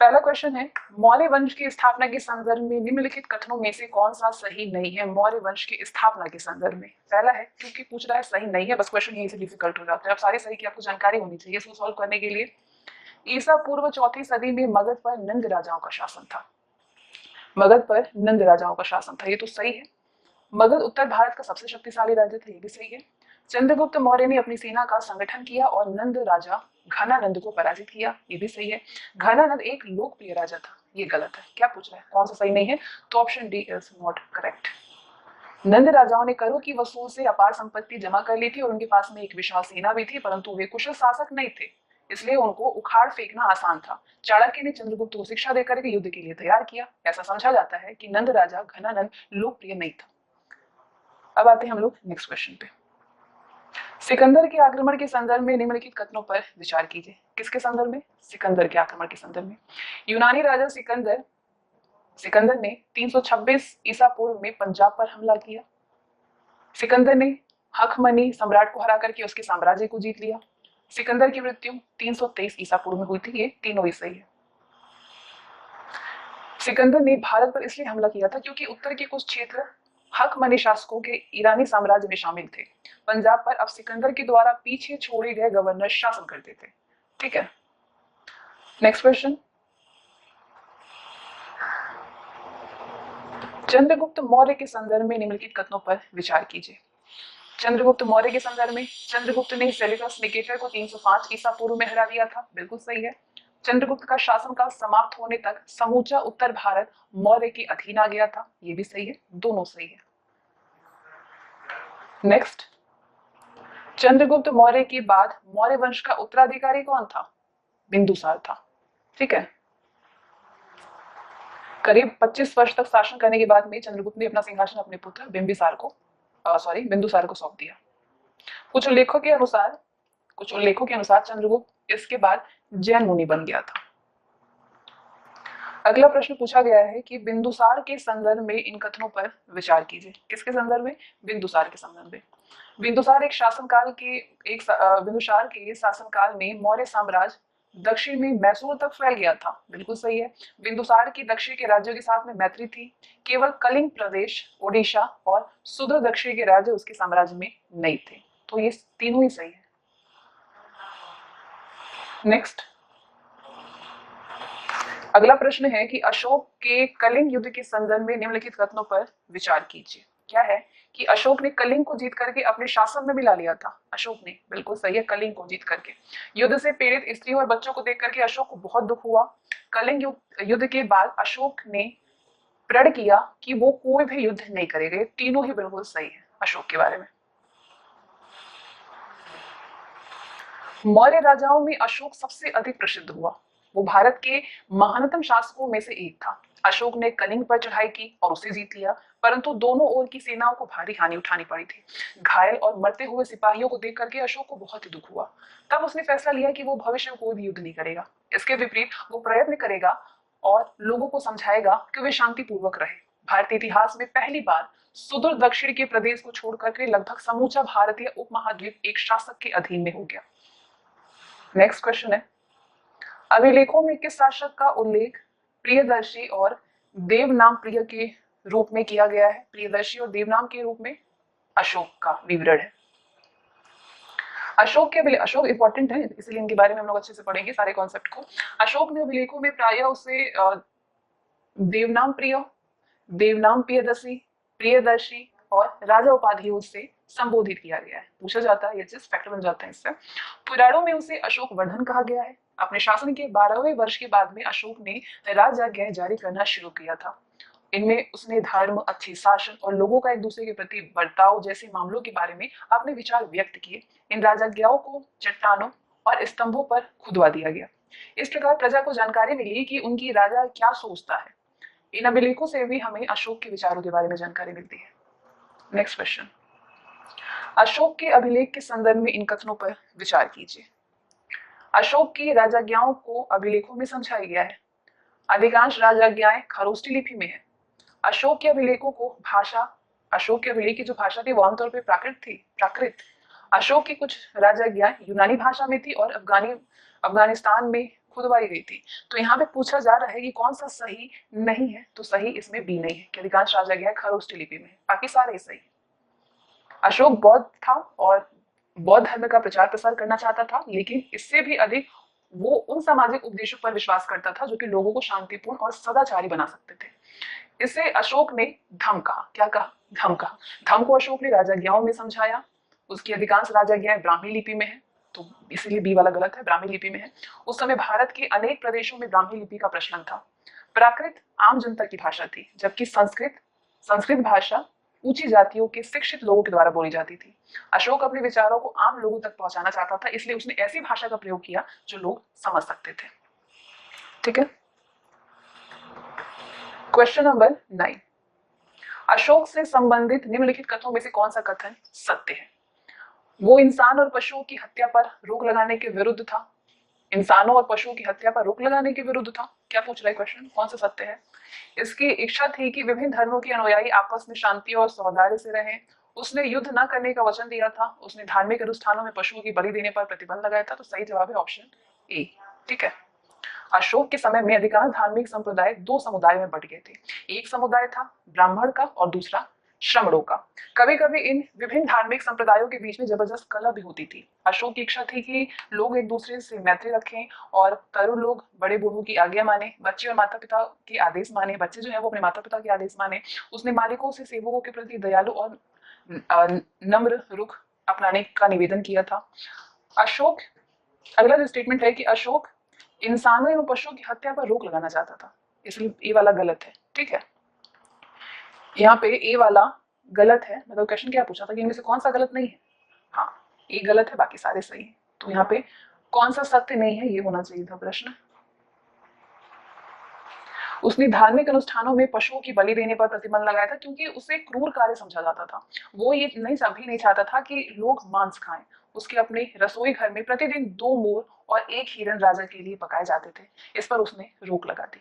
पहला क्वेश्चन है, मौर्य वंश की स्थापना के संदर्भ में निम्नलिखित कथनों में से कौन सा सही नहीं है? मौर्य वंश की स्थापना के संदर्भ में पहला है, क्योंकि पूछ रहा है सही नहीं है, बस क्वेश्चन यहीं से डिफिकल्ट हो जाता है। अब सारे सही की आपको जानकारी होनी चाहिए इसको सॉल्व करने के लिए। ईसा पूर्व चौथी सदी में मगध पर नंद राजाओं का शासन था। मगध पर नंद राजाओं का शासन था, ये तो सही है। मगध उत्तर भारत का सबसे शक्तिशाली राज्य था, ये भी सही है। चंद्रगुप्त मौर्य ने अपनी सेना का संगठन किया और नंद राजा घनानंद को पराजित किया, ये भी सही है। घनानंद एक लोकप्रिय राजा था, ये गलत है। क्या पूछ रहा है, कौन सा सही नहीं है? तो option D is not correct. Nanda राजाओं ने करों की वसूल से अपार संपत्ति जमा कर ली थी और उनके पास में एक विशाल सेना भी थी, परंतु वे कुशल शासक नहीं थे, इसलिए उनको उखाड़ फेंकना आसान था। चाणक्य ने चंद्रगुप्त को शिक्षा देकर के युद्ध के लिए तैयार किया। ऐसा समझा जाता है कि नंद राजा घनानंद लोकप्रिय नहीं था। अब आते हैं हम लोग नेक्स्ट क्वेश्चन पे। सिकंदर के आक्रमण के संदर्भ में निम्नलिखित कथनों पर विचार कीजिए। किसके संदर्भ में? सिकंदर के आक्रमण के संदर्भ में। यूनानी राजा सिकंदर ने 326 ईसा पूर्व में पंजाब पर हमला किया। सिकंदर ने हखमनी सम्राट को हरा करके उसके साम्राज्य को जीत लिया। सिकंदर की मृत्यु 323 ईसा पूर्व में हुई थी, ये तीनों ही सही है। सिकंदर ने भारत पर इसलिए हमला किया था क्योंकि उत्तर के कुछ क्षेत्र हखमनी शासकों के ईरानी साम्राज्य में शामिल थे। पंजाब पर अब सिकंदर के द्वारा पीछे छोड़े गए गवर्नर शासन करते थे, ठीक है। नेक्स्ट क्वेश्चन, चंद्रगुप्त मौर्य के संदर्भ में निम्नलिखित कथनों पर विचार कीजिए। चंद्रगुप्त मौर्य के संदर्भ में, चंद्रगुप्त ने सेल्यूकस निकेटर को 305 ईसा पूर्व में हरा दिया था, बिल्कुल सही है। चंद्रगुप्त का शासनकाल समाप्त होने तक समूचा उत्तर भारत मौर्य के अधीन आ गया था, ये भी सही है, दोनों सही है। नेक्स्ट, चंद्रगुप्त मौर्य के बाद मौर्य वंश का उत्तराधिकारी कौन था? बिंदुसार था, ठीक है। करीब 25 वर्ष तक शासन करने के बाद में चंद्रगुप्त ने अपना सिंहासन अपने पुत्र बिंदुसार को सौंप दिया। कुछ उल्लेखों के अनुसार चंद्रगुप्त इसके बाद जैन मुनि बन गया था। अगला प्रश्न पूछा गया है कि बिंदुसार के संदर्भ में इन कथनों पर विचार कीजिए। किसके संदर्भ में? बिंदुसार के संदर्भ में। बिंदुसार एक शासनकाल के बिंदुसार के शासनकाल में मौर्य साम्राज्य दक्षिण में मैसूर तक फैल गया था। बिल्कुल सही है। बिंदुसार की दक्षिण के राज्यों के साथ में मैत्री थी। केवल कलिंग प्रदेश, ओडिशा और सुदूर दक्षिण के राज्य उसके साम्राज्य में नहीं थे। तो ये तीनों ही सही है। नेक्स्ट, अगला प्रश्न है कि अशोक के कलिंग युद्ध के संदर्भ में निम्नलिखित कथनों पर विचार कीजिए। क्या है कि अशोक ने कलिंग को जीत करके अपने शासन में मिला लिया था। अशोक ने, बिल्कुल सही है, कलिंग को जीत करके। युद्ध से पीड़ित स्त्रियों और बच्चों को देख करके अशोक को बहुत दुख हुआ। कलिंग युद्ध के बाद अशोक ने प्रण किया कि वो कोई भी युद्ध नहीं करेगा। ये तीनों ही बिल्कुल सही है अशोक के बारे में। मौर्य राजाओं में अशोक सबसे अधिक प्रसिद्ध हुआ। वो भारत के महानतम शासकों में से एक था। अशोक ने कलिंग पर चढ़ाई की और उसे जीत लिया, परंतु दोनों ओर की सेनाओं को भारी हानि उठानी पड़ी थी। घायल और मरते हुए सिपाहियों को देख करके अशोक को बहुत ही दुख हुआ। तब उसने फैसला लिया कि वो भविष्य में कोई भी युद्ध नहीं करेगा। इसके विपरीत वो प्रयत्न करेगा और लोगों को समझाएगा कि वे शांतिपूर्वक रहे। भारतीय इतिहास में पहली बार सुदूर दक्षिण के प्रदेश को छोड़कर के लगभग समूचा भारतीय उपमहाद्वीप एक शासक के अधीन में हो गया। नेक्स्ट क्वेश्चन है, अभिलेखों में किस शासक का उल्लेख प्रियदर्शी और देवनाम प्रिय के रूप में किया गया है? प्रियदर्शी और देवनाम के रूप में अशोक का विवरण है। अशोक इंपॉर्टेंट है, इसलिए इनके बारे में हम लोग अच्छे से पढ़ेंगे सारे कॉन्सेप्ट को। अशोक ने अभिलेखों में प्रायः उसे देवनाम प्रिय, देवनाम प्रियदर्शी, प्रियदर्शी और राजा उपाधियों से संबोधित किया गया है। पूछा जाता है, ये चीज फैक्ट बन जाता है इससे। पुराणों में उसे अशोक वर्धन कहा गया है। अपने शासन के 12वें वर्ष के बाद में अशोक ने राजआज्ञाएं जारी करना शुरू किया था। इनमें उसने धर्म, अच्छी शासन और लोगों का एक दूसरे के प्रति बर्ताव जैसे मामलों के बारे में अपने विचार व्यक्त किए। इन राजआज्ञाओं को चट्टानों और स्तंभों पर खुदवा दिया गया। इस प्रकार प्रजा को जानकारी मिली कि उनकी राजा क्या सोचता है। इन अभिलेखों से भी हमें अशोक के विचारों के बारे में जानकारी मिलती है। नेक्स्ट क्वेश्चन, अशोक के अभिलेख के संदर्भ में इन कथनों पर विचार कीजिए। अशोक की राजआज्ञाओं को अभिलेखों में समझाया गया है। अधिकांश राजआज्ञाएं खरोष्ठी लिपि में है। अशोक के अभिलेखों को अशोक के अभिलेख की जो भाषा थी वो आमतौर पर प्राकृत। अशोक की कुछ राजआज्ञाएं यूनानी भाषा में थी और अफगानिस्तान में खुदवाई गई थी। तो यहाँ पे पूछा जा रहा है कि कौन सा सही नहीं है, तो सही इसमें बी नहीं है कि अधिकांश राजआज्ञाएं खरोष्ठी लिपि में, बाकी सारे सही। अशोक बौद्ध था और बौद्ध धर्म का प्रचार प्रसार करना चाहता था, लेकिन इससे भी अधिक वो उन सामाजिक उपदेशों पर विश्वास करता था जो कि लोगों को शांतिपूर्ण और सदाचारी बना सकते थे। इसे अशोक ने धम्म कहा। क्या कहा? धम्म कहा। धम्म को अशोक ने राजआज्ञाओं में समझाया। उसकी अधिकांश राजआज्ञाएं ब्राह्मी लिपि में है, तो इसलिए बी वाला गलत है, ब्राह्मी लिपि में है। उस समय भारत के अनेक प्रदेशों में ब्राह्मी लिपि का प्रचलन था। प्राकृत आम जनता की भाषा थी, जबकि संस्कृत भाषा ऊंची जातियों के शिक्षित लोगों के द्वारा बोली जाती थी। अशोक अपने विचारों को आम लोगों तक पहुंचाना चाहता था, इसलिए उसने ऐसी भाषा का प्रयोग किया जो लोग समझ सकते थे। ठीक है। क्वेश्चन नंबर 9, अशोक से संबंधित निम्नलिखित कथनों में से कौन सा कथन सत्य है? वो इंसान और पशुओं की हत्या पर रोक लगाने के विरुद्ध था। इंसानों और पशुओं की हत्या पर रोक लगाने के विरुद्ध था। क्या पूछ रहा है क्वेश्चन? कौन सा सत्य है? इसकी इच्छा थी कि विभिन्न धर्मों के अनुयायी आपस में शांति और सौहार्द से रहें। उसने युद्ध न करने का वचन दिया था। उसने धार्मिक अनुष्ठानों में पशुओं की बलि देने पर प्रतिबंध लगाया था। तो सही जवाब है ऑप्शन ए। ठीक है। अशोक के समय में अधिकांश धार्मिक संप्रदाय दो समुदायों में बट गए थे। एक समुदाय था ब्राह्मण का और दूसरा श्रमणों का। कभी कभी इन विभिन्न धार्मिक संप्रदायों के बीच में जबरदस्त कलह भी होती थी। अशोक की इच्छा थी कि लोग एक दूसरे से मैत्री रखें और तरुण लोग बड़े बूढ़ों की आज्ञा माने, बच्चे और माता पिता के आदेश माने, बच्चे जो है वो अपने माता पिता के आदेश माने। उसने मालिकों से सेवकों के प्रति दयालु और नम्र रुख अपनाने का निवेदन किया था। अशोक, अगला जो स्टेटमेंट है कि अशोक इंसानों एवं पशुओं की हत्या पर रोक लगाना चाहता था, इसलिए ए वाला गलत है। ठीक है, यहाँ पे ए वाला गलत है। मतलब क्वेश्चन क्या पूछा था कि इनमें से कौन सा गलत नहीं है? हाँ, ए गलत है, बाकी सारे सही है। तो यहाँ पे कौन सा सत्य नहीं है, ये होना चाहिए था प्रश्न। उसने धार्मिक अनुष्ठानों में पशुओं की बलि देने पर प्रतिबंध लगाया था, क्योंकि उसे क्रूर कार्य समझा जाता था। वो ये नहीं चाहता था कि लोग मांस खाएं। उसके अपने रसोई घर में प्रतिदिन 2 मोर और 1 हिरन राजा के लिए पकाए जाते थे। इस पर उसने रोक लगा दी।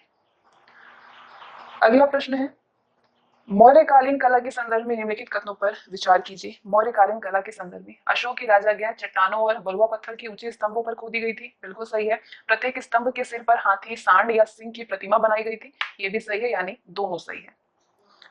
अगला प्रश्न है, मौर्यकालीन कला के संदर्भ में निम्नलिखित कथनों पर विचार कीजिए। मौर्यकालीन कला के संदर्भ में अशोक की राजाज्ञा चट्टानों और बलुआ पत्थर के ऊंचे स्तंभों पर खोदी गई थी, बिल्कुल सही है। प्रत्येक स्तंभ के सिर पर हाथी, सांड या सिंह की प्रतिमा बनाई गई थी, ये भी सही है, यानी दोनों सही है।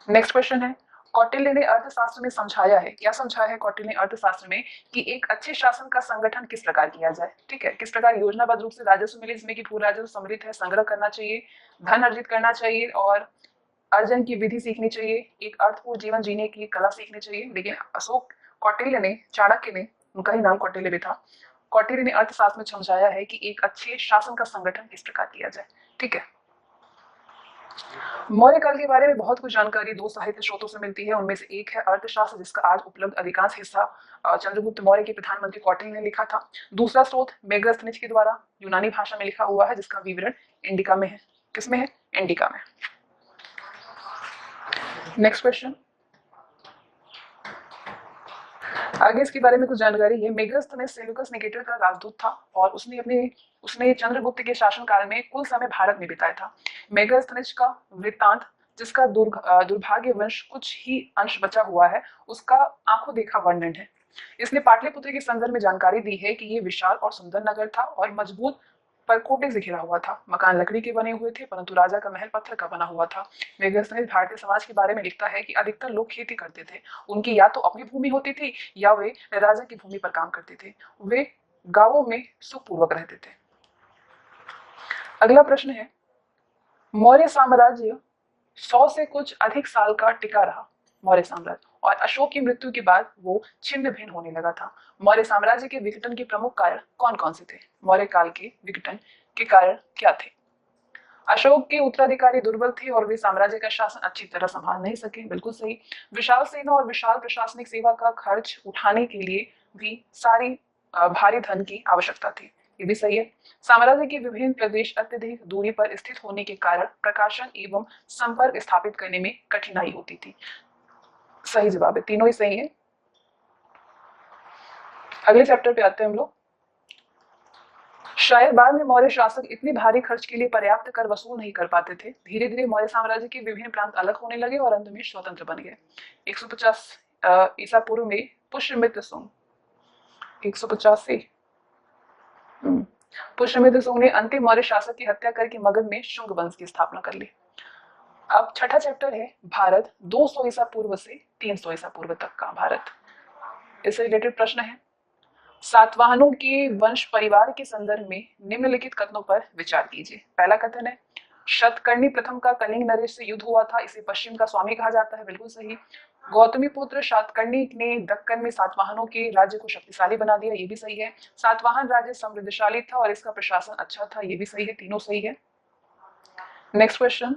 नेक्स्ट क्वेश्चन है, कौटिल्य ने अर्थशास्त्र में समझाया है, क्या समझाया है कौटिल्य ने अर्थशास्त्र में, कि एक अच्छे शासन का संगठन किस प्रकार किया जाए। ठीक है, किस प्रकार योजनाबद्ध रूप से राजस्व मिले जिसमें कि पूरा राजस्व सम्मिलित है, संग्रह करना चाहिए, धन अर्जित करना चाहिए और अर्जन की विधि सीखनी चाहिए, एक अर्थपूर्ण जीवन जीने की कला सीखनी चाहिए। लेकिन अशोक कौटिल्य ने, चाणक्य ने, उनका ही नाम कौटिल्य भी था, कौटिल्य ने अर्थशास्त्र में समझाया है कि एक अच्छे शासन का संगठन किस प्रकार किया जाए। ठीक है, मौर्य काल के बारे में बहुत कुछ जानकारी दो साहित्य स्रोतों से मिलती है। उनमें से एक है अर्थशास्त्र, जिसका आज उपलब्ध अधिकांश हिस्सा चंद्रगुप्त मौर्य के प्रधानमंत्री कौटिल्य ने लिखा था। दूसरा स्रोत मेगस्थनीज के द्वारा यूनानी भाषा में लिखा हुआ है, जिसका विवरण इंडिका में है। किसमें है? इंडिका में। नेक्स्ट क्वेश्चन, आगे इसके बारे में कुछ जानकारी है। मेगस्थनीज सेल्यूकस निकेटर का राजदूत था और उसने चंद्रगुप्त के शासनकाल में कुल समय भारत में बिताया था। मेगस्थनीज का वृत्तांत, जिसका दुर्भाग्य वंश कुछ ही अंश बचा हुआ है, उसका आंखों देखा वर्णन है। इसने पाटलिपुत्र के संदर्भ में जानकारी दी है कि ये विशाल और सुंदर नगर था और मजबूत परकोटे से घिरा हुआ था। मकान लकड़ी के बने हुए थे, परंतु राजा का महल पत्थर का बना हुआ था। मेगस्थनीज भारतीय समाज के बारे में लिखता है कि अधिकतर लोग खेती करते थे। उनकी या तो अपनी भूमि होती थी या वे राजा की भूमि पर काम करते थे। वे गांवों में सुखपूर्वक रहते थे। अगला प्रश्न है, मौर्य साम्राज्य 100 से कुछ अधिक साल का टिका रहा, मौर्य साम्राज्य, और अशोक की मृत्यु के बाद वो छिन्न भिन्न होने लगा था। मौर्य साम्राज्य के विघटन के प्रमुख कारण कौन कौन से थे? मौर्य काल के विघटन के कारण क्या थे? अशोक के उत्तराधिकारी दुर्बल थे और वे साम्राज्य का शासन अच्छी तरह संभाल नहीं सके, बिल्कुल सही। विशाल सेना और विशाल प्रशासनिक सेवा का खर्च उठाने के लिए भी भारी धन की आवश्यकता थी, ये भी सही है। साम्राज्य के विभिन्न प्रदेश अत्यधिक दूरी पर स्थित होने के कारण प्रकाशन एवं संपर्क स्थापित करने में कठिनाई होती थी, सही जवाब है, तीनों ही सही है। अगले चैप्टर पे आते हैं हम लोग। शायद बाद में मौर्य शासक इतने भारी खर्च के लिए पर्याप्त कर वसूल नहीं कर पाते थे। धीरे धीरे मौर्य साम्राज्य के विभिन्न प्रांत अलग होने लगे और अंत में स्वतंत्र बन गए। 150 ईसा पूर्व में पुष्यमित्र सुंग, 150 से पुष्यमित्र सुंग ने अंतिम मौर्य शासक की हत्या करके मगध में शुंग वंश की स्थापना कर ली। अब छठा चैप्टर है भारत, 200 ईसा पूर्व से 300 ईसा पूर्व तक का भारत। इससे रिलेटेड प्रश्न है, सातवाहनों के वंश परिवार के संदर्भ में निम्नलिखित कथनों पर विचार कीजिए। पहला कथन है, शतकर्णी प्रथम का कलिंग नरेश से युद्ध हुआ था, इसे पश्चिम का स्वामी कहा जाता है, बिल्कुल सही। गौतमी पुत्र सातकर्णी ने दक्कन में सातवाहनों के राज्य को शक्तिशाली बना दिया, ये भी सही है। सातवाहन राज्य समृद्धशाली था और इसका प्रशासन अच्छा था, ये भी सही है, तीनों सही है। नेक्स्ट क्वेश्चन,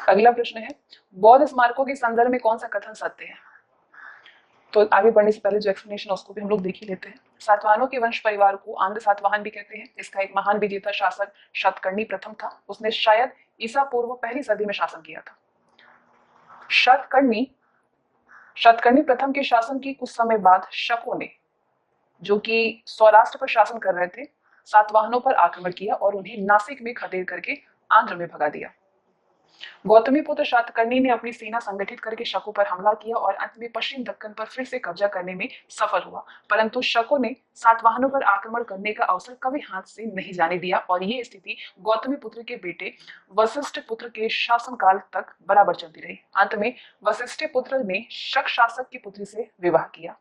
अगला प्रश्न है, बौद्ध स्मारकों के संदर्भ में कौन सा कथन सत्य है? तो आगे बढ़ने से पहले जो एक्सप्लेनेशन उसको भी हम लोग देख ही लेते हैं। सातवाहनों के वंश परिवार को आंध्र सातवाहन भी कहते हैं। इसका एक महान विजेता शासक शतकर्णी प्रथम था। उसने शायद ईसा पूर्व पहली सदी में शासन किया था। शतकर्णी प्रथम के शासन की कुछ समय बाद शकों ने, जो कि सौराष्ट्र पर शासन कर रहे थे, सातवाहनों पर आक्रमण किया और उन्हें नासिक में खदेड़ करके आंध्र में भगा दिया। गौतमी पुत्र सातकर्णी ने अपनी सेना संगठित करके शकों पर हमला किया और अंत में पश्चिम दक्कन पर फिर से कब्जा करने में सफल हुआ, परंतु शकों ने सातवाहनों पर आक्रमण करने का अवसर कभी हाथ से नहीं जाने दिया और ये स्थिति गौतमी पुत्र के बेटे वशिष्ठ पुत्र के शासनकाल तक बराबर चलती रही। अंत में वशिष्ठ पुत्र ने शक शासक की पुत्री से विवाह किया।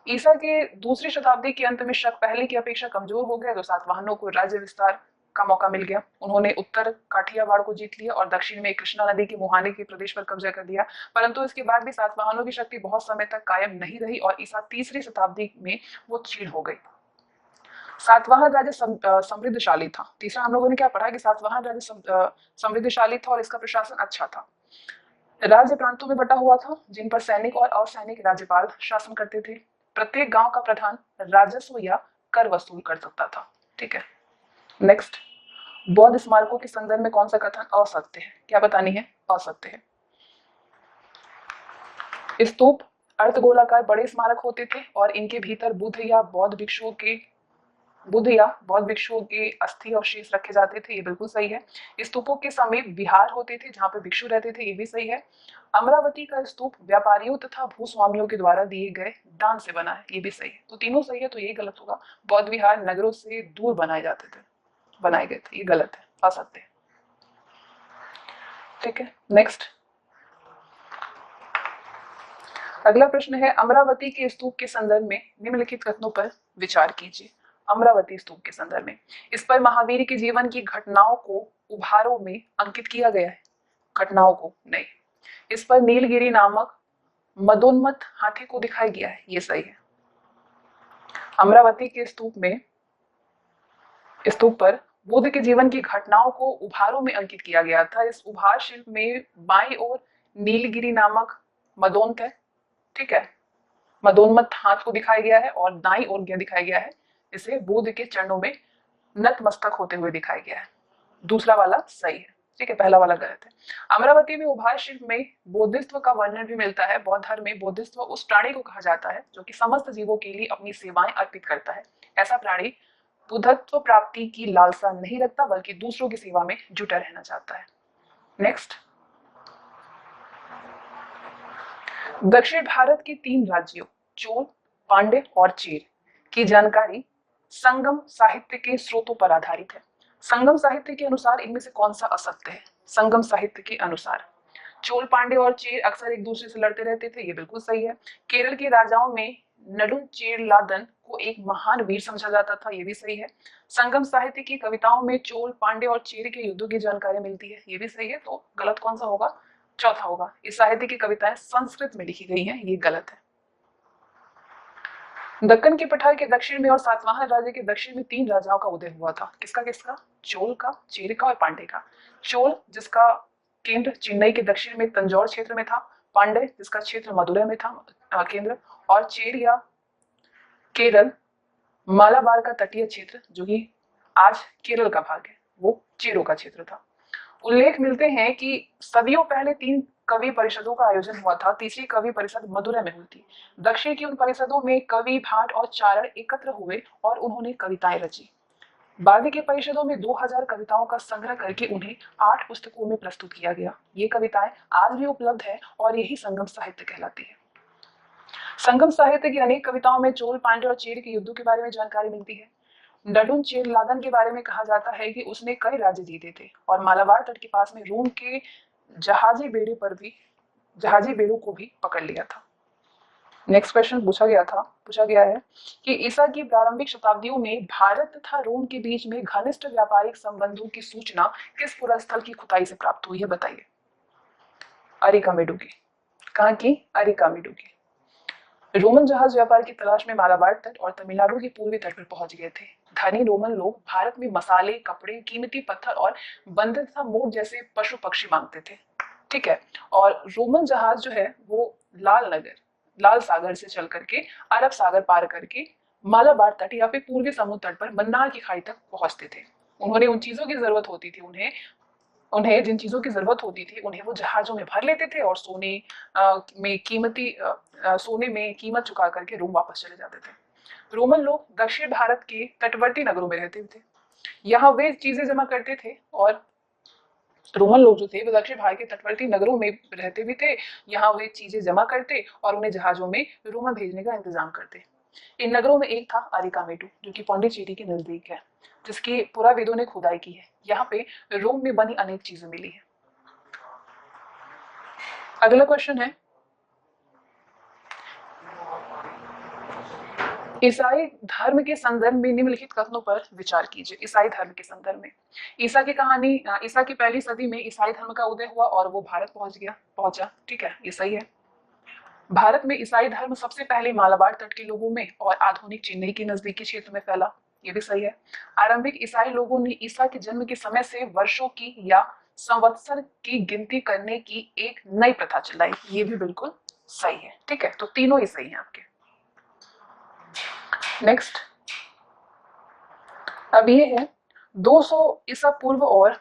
ईसा के दूसरी शताब्दी के अंत में शक पहले की अपेक्षा कमजोर हो गया, तो सातवाहनों को राज्य विस्तार का मौका मिल गया। उन्होंने उत्तर काठियावाड़ को जीत लिया और दक्षिण में कृष्णा नदी के मुहाने के प्रदेश पर कब्जा कर दिया, परंतु इसके बाद भी सातवाहनों की शक्ति बहुत समय तक कायम नहीं रही और ईसा तीसरी शताब्दी में वो क्षीण हो गई। सातवाहन राज्य समृद्धशाली था। तीसरा हम लोगों ने क्या पढ़ा कि सातवाहन राज्य समृद्धशाली था और इसका प्रशासन अच्छा था। राज्य प्रांतों में बटा हुआ था, जिन पर सैनिक और असैनिक राज्यपाल शासन करते थे। प्रत्येक गांव का प्रधान राजस्व या कर वसूल कर सकता था। ठीक है, नेक्स्ट, बौद्ध स्मारकों के संदर्भ में कौन सा कथन असत्य है? क्या बतानी है? असत्य है। स्तूप अर्धगोलाकार बड़े स्मारक होते थे और इनके भीतर बुद्ध या बौद्ध भिक्षुओं के बुद्ध या बौद्ध भिक्षुओं के अस्थि अवशेष रखे जाते थे, ये बिल्कुल सही है। स्तूपों के समीप विहार होते थे जहां पे भिक्षु रहते थे, ये भी सही है। अमरावती का स्तूप व्यापारियों तथा भूस्वामियों के द्वारा दिए गए दान से बना है, ये भी सही है। तो तीनों सही है, तो ये गलत होगा। बौद्ध विहार नगरों से दूर बनाए गए थे, ये गलत है, असत्य है। ठीक है, नेक्स्ट। अगला प्रश्न है, अमरावती के स्तूप के संदर्भ में निम्नलिखित कथनों पर विचार कीजिए। अमरावती स्तूप के संदर्भ में, इस पर महावीर के जीवन की घटनाओं को उभारों में अंकित किया गया है। घटनाओं को नहीं। इस पर नीलगिरी नामक मदोन्मत्त हाथी को दिखाया गया है, ये सही है। अमरावती के स्तूप पर बुद्ध के जीवन की घटनाओं को उभारों में अंकित किया गया था। इस उभार शिल्प में बाईं ओर नीलगिरी नामक मदोन्मत्त है, ठीक है, मदोन्मत्त हाथ को दिखाया गया है, और दाईं ओर क्या दिखाया गया है, इसे बुद्ध के चरणों में नतमस्तक होते हुए दिखाया गया है। दूसरा वाला सही है, ठीक है, पहला वाला गलत है। अमरावती में उभार शिल्प में बोधित्व का वर्णन भी मिलता है। बौद्ध धर्म में बोधित्व उस प्राणी को कहा जाता है जो कि समस्त जीवों के लिए अपनी सेवाएं अर्पित करता है। ऐसा प्राणी बुद्धत्व प्राप्ति की लालसा नहीं रखता, बल्कि दूसरों की सेवा में जुटा रहना चाहता है। नेक्स्ट। दक्षिण भारत के 3 राज्यों चोल, पांड्य और चेर की जानकारी संगम साहित्य के स्रोतों पर आधारित है। संगम साहित्य के अनुसार इनमें से कौन सा असत्य है? संगम साहित्य के अनुसार चोल, पांड्य और चेर अक्सर एक दूसरे से लड़ते रहते थे, ये बिल्कुल सही है। केरल के राजाओं में नडुन चेरलादन को एक महान वीर समझा जाता था, ये भी सही है। संगम साहित्य की कविताओं में चोल, पांड्य और चेर के युद्धों की जानकारी मिलती है, ये भी सही है। तो गलत कौन सा होगा? चौथा होगा। इस साहित्य की कविताएं संस्कृत में लिखी गई हैं, ये गलत है। दक्कन के पठार के दक्षिण में और सातवाहन राज्य के दक्षिण में 3 राजाओं का उदय हुआ था। किसका किसका? चोल का, चेर का और पांड्य का। चोल जिसका केंद्र चेन्नई के दक्षिण में तंजौर क्षेत्र में था, पांड्य जिसका क्षेत्र मदुरै में था केंद्र, और चेर या केरल मालाबार का तटीय क्षेत्र जो कि आज केरल का भाग है, वो चेरों का क्षेत्र था। उल्लेख मिलते हैं कि सदियों पहले 3 कवि परिषदों का आयोजन हुआ था। तीसरी कवि परिषद मदुरै में हुई थी। दक्षिण की उन परिषदों में कवि, भाट और चारण एकत्र हुए और उन्होंने कविताएं रची। बाद की परिषदों में 2000 कविताओं का संग्रह करके उन्हें 8 पुस्तकों में प्रस्तुत किया गया। ये कविताएं आज भी उपलब्ध है और यही संगम साहित्य कहलाती है। संगम साहित्य की अनेक कविताओं में चोल, पांड्य और चेर के युद्धों के बारे में जानकारी मिलती है। नडुन चेरलादन के बारे में कहा जाता है कि उसने कई राज्य जीते थे और मालाबार तट के पास में रोम के जहाजी बेड़ों को भी पकड़ लिया था। नेक्स्ट क्वेश्चन पूछा गया है कि ईसा की प्रारंभिक शताब्दियों में भारत तथा रोम के बीच में घनिष्ठ व्यापारिक संबंधों की सूचना किस पुरास्थल की खुदाई से प्राप्त हुई है? बताइए। अरिकामेडू की। कहाँ की? अरिकामेडू की। रोमन जहाज व्यापार की तलाश में मालाबार तट और तमिलनाडु के पूर्वी तट पर पहुंच गए थे। धनी रोमन लोग भारत में मसाले, कपड़े, कीमती पत्थर और बंधन तथा मोट जैसे पशु पक्षी मांगते थे, ठीक है। और रोमन जहाज जो है वो लाल सागर से चल करके अरब सागर पार करके मालाबार तट या फिर पूर्वी समुद्र तट पर मन्नार की खाड़ी तक पहुंचते थे। उन्होंने उन चीजों की जरूरत होती थी उन्हें जिन चीजों की जरूरत होती थी उन्हें वो जहाजों में भर लेते थे और सोने में कीमत चुका करके रोम वापस चले जाते थे। रोमन लोग दक्षिण भारत के तटवर्ती नगरों में रहते थे। यहाँ वे चीजें जमा करते थे और रोमन लोग जो थे वो दक्षिण भारत के तटवर्ती नगरों में रहते भी थे। यहाँ वे चीजें जमा करते और उन्हें जहाजों में रोम भेजने का इंतजाम करते। इन नगरों में एक था अरिकामेडू जो कि पौंडीचेरी के नजदीक है, जिसकी पुराविदों ने खुदाई की है। यहाँ पे रोम में बनी अनेक चीजें मिली है। अगला क्वेश्चन है, ईसाई धर्म के संदर्भ में निम्नलिखित कथनों पर विचार कीजिए। ईसाई धर्म के संदर्भ में ईसा की पहली सदी में ईसाई धर्म का उदय हुआ और वो भारत पहुंचा, ठीक है, ये सही है। भारत में ईसाई धर्म सबसे पहले मालाबार तट के लोगों में और आधुनिक चेन्नई के नजदीकी क्षेत्र में फैला, ये भी सही है। आरंभिक ईसाई लोगों ने ईसा के जन्म के समय से वर्षों की या संवत्सर की गिनती करने की एक नई प्रथा चलाई, ये भी बिल्कुल सही है, ठीक है। तो तीनों ही सही है आपके। नेक्स्ट, अब ये है 200 ईसा पूर्व और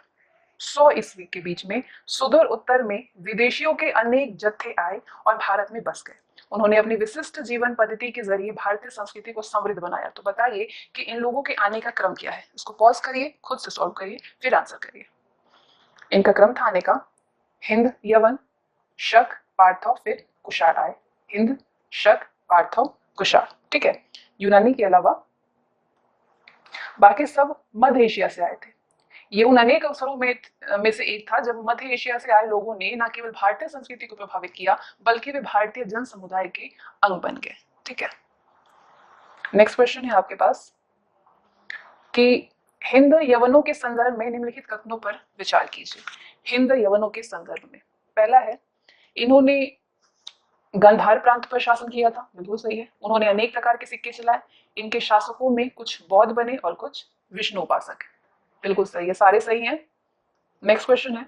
100 ईस्वी के बीच में सुदूर उत्तर में विदेशियों के अनेक जत्थे आए और भारत में बस गए। उन्होंने अपनी विशिष्ट जीवन पद्धति के जरिए भारतीय संस्कृति को समृद्ध बनाया। तो बताइए कि इन लोगों के आने का क्रम क्या है। इसको पॉज करिए, खुद से सॉल्व करिए, फिर आंसर करिए। इनका क्रम था आने का, हिंद, यवन, शक, पार्थव, फिर कुषाण आए। हिंद, शक, पार्थव, कुषाण। ठीक है। यूनानी के अलावा बाकी सब मध्य एशिया से आए थे। ये उन अनेक अवसरों में से एक था जब मध्य एशिया से आए लोगों ने न केवल भारतीय संस्कृति को प्रभावित किया बल्कि वे भारतीय जन समुदाय के अंग बन गए। ठीक है। नेक्स्ट क्वेश्चन है आपके पास कि हिंद यवनों के संदर्भ में निम्नलिखित कथनों पर विचार कीजिए। हिंद यवनों के संदर्भ में पहला है, इन्होंने गांधार प्रांत पर शासन किया था। बिल्कुल सही है। उन्होंने अनेक प्रकार के सिक्के चलाए। इनके शासकों में कुछ बौद्ध बने और कुछ विष्णु उपासक। बिल्कुल सही है, सारे सही हैं। नेक्स्ट क्वेश्चन है,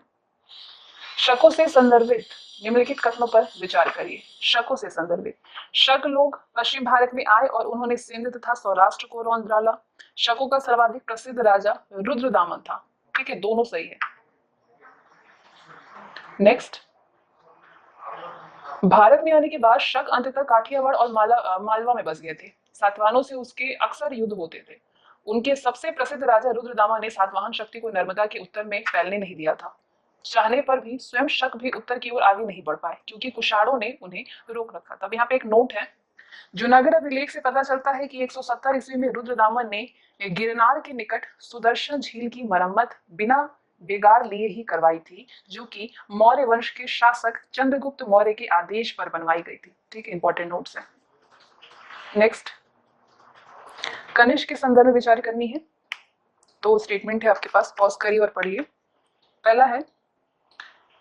शकों से संदर्भित निम्नलिखित कथनों पर विचार करिए। शकों से संदर्भित, शक लोग पश्चिम भारत में आए और उन्होंने सिंध तथा सौराष्ट्र को रौंद डाला। शकों का सर्वाधिक प्रसिद्ध राजा रुद्रदामन था। ठीक है, दोनों सही है। नेक्स्ट, भारत में आने के बाद शक अंततः काठियावाड़ और मालवा में बस गए थे। सातवाहनों से उसके अक्सर युद्ध होते थे। उनके सबसे प्रसिद्ध राजा रुद्रदामा ने सातवाहन शक्ति को नर्मदा के उत्तर में फैलने नहीं दिया था। चाहने पर भी स्वयं शक भी उत्तर की ओर आगे नहीं बढ़ पाए क्योंकि कुषाणों ने उन्हें रोक रखा था। अब यहाँ पे एक नोट है, जूनागढ़ अभिलेख से पता चलता है कि 170 ईस्वी में रुद्रदामन ने गिरनार के निकट सुदर्शन झील की मरम्मत बिना बेगार लिए ही करवाई थी, जो कि मौर्य वंश के शासक चंद्रगुप्त मौर्य के आदेश पर बनवाई गई थी। ठीक है, इंपॉर्टेंट नोट्स है। नेक्स्ट, कनिष्क के संदर्भ में विचार करनी है। तो स्टेटमेंट है आपके पास, पॉज करिए और पढ़िए। पहला है,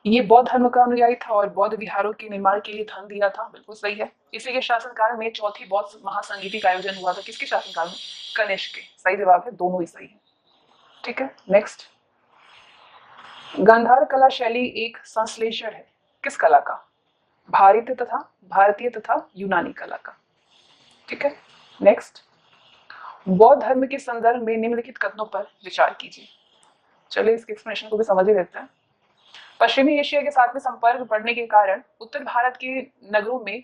ये बौद्ध धर्म का अनुयायी था और बौद्ध विहारों के निर्माण के लिए धन दिया था। बिल्कुल सही है। इसी के शासनकाल में चौथी बौद्ध महासंगीति का आयोजन हुआ था। किसके शासनकाल में? कनिष्क के। सही जवाब है, दोनों ही सही है। ठीक है। नेक्स्ट, गांधार कला शैली एक संश्लेषण है किस कला का? भारतीय तथा यूनानी कला का। ठीक है। नेक्स्ट, बौद्ध धर्म के संदर्भ में निम्नलिखित कथनों पर विचार कीजिए। चलिए इसके एक्सप्लेनेशन को भी समझ ही लेते हैं। पश्चिमी एशिया के साथ में संपर्क बढ़ने के कारण उत्तर भारत के नगरों में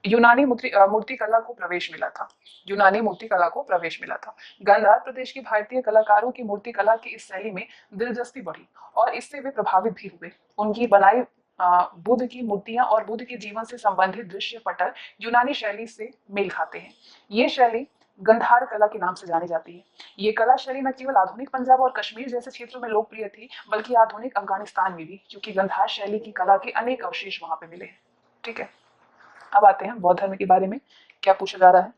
यूनानी मूर्ति कला को प्रवेश मिला था। यूनानी मूर्ति कला को प्रवेश मिला था। गांधार प्रदेश के भारतीय कलाकारों की मूर्ति कला की इस शैली में दिलचस्पी बढ़ी और इससे वे प्रभावित भी हुए। उनकी बनाई बुद्ध की मूर्तियां और बुद्ध के जीवन से संबंधित दृश्य पटल यूनानी शैली से मेल खाते हैं। ये शैली गंधार कला के नाम से जानी जाती है। ये कला शैली न केवल आधुनिक पंजाब और कश्मीर जैसे क्षेत्रों में लोकप्रिय थी बल्कि आधुनिक अफगानिस्तान में भी, क्योंकि गंधार शैली की कला के अनेक अवशेष वहां पे मिले हैं। ठीक है। अब आते हैं बौद्ध धर्म के बारे में क्या पूछा जा रहा है।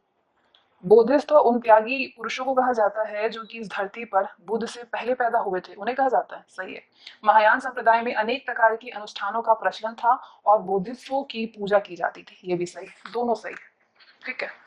बुद्धिस्ट तो उन त्यागी पुरुषों को कहा जाता है जो कि इस धरती पर बुद्ध से पहले पैदा हुए थे, उन्हें कहा जाता है। सही है। महायान संप्रदाय में अनेक प्रकार के अनुष्ठानों का प्रचलन था और बुद्धिस्टों की पूजा की जाती थी। ये भी सही, दोनों सही। ठीक है।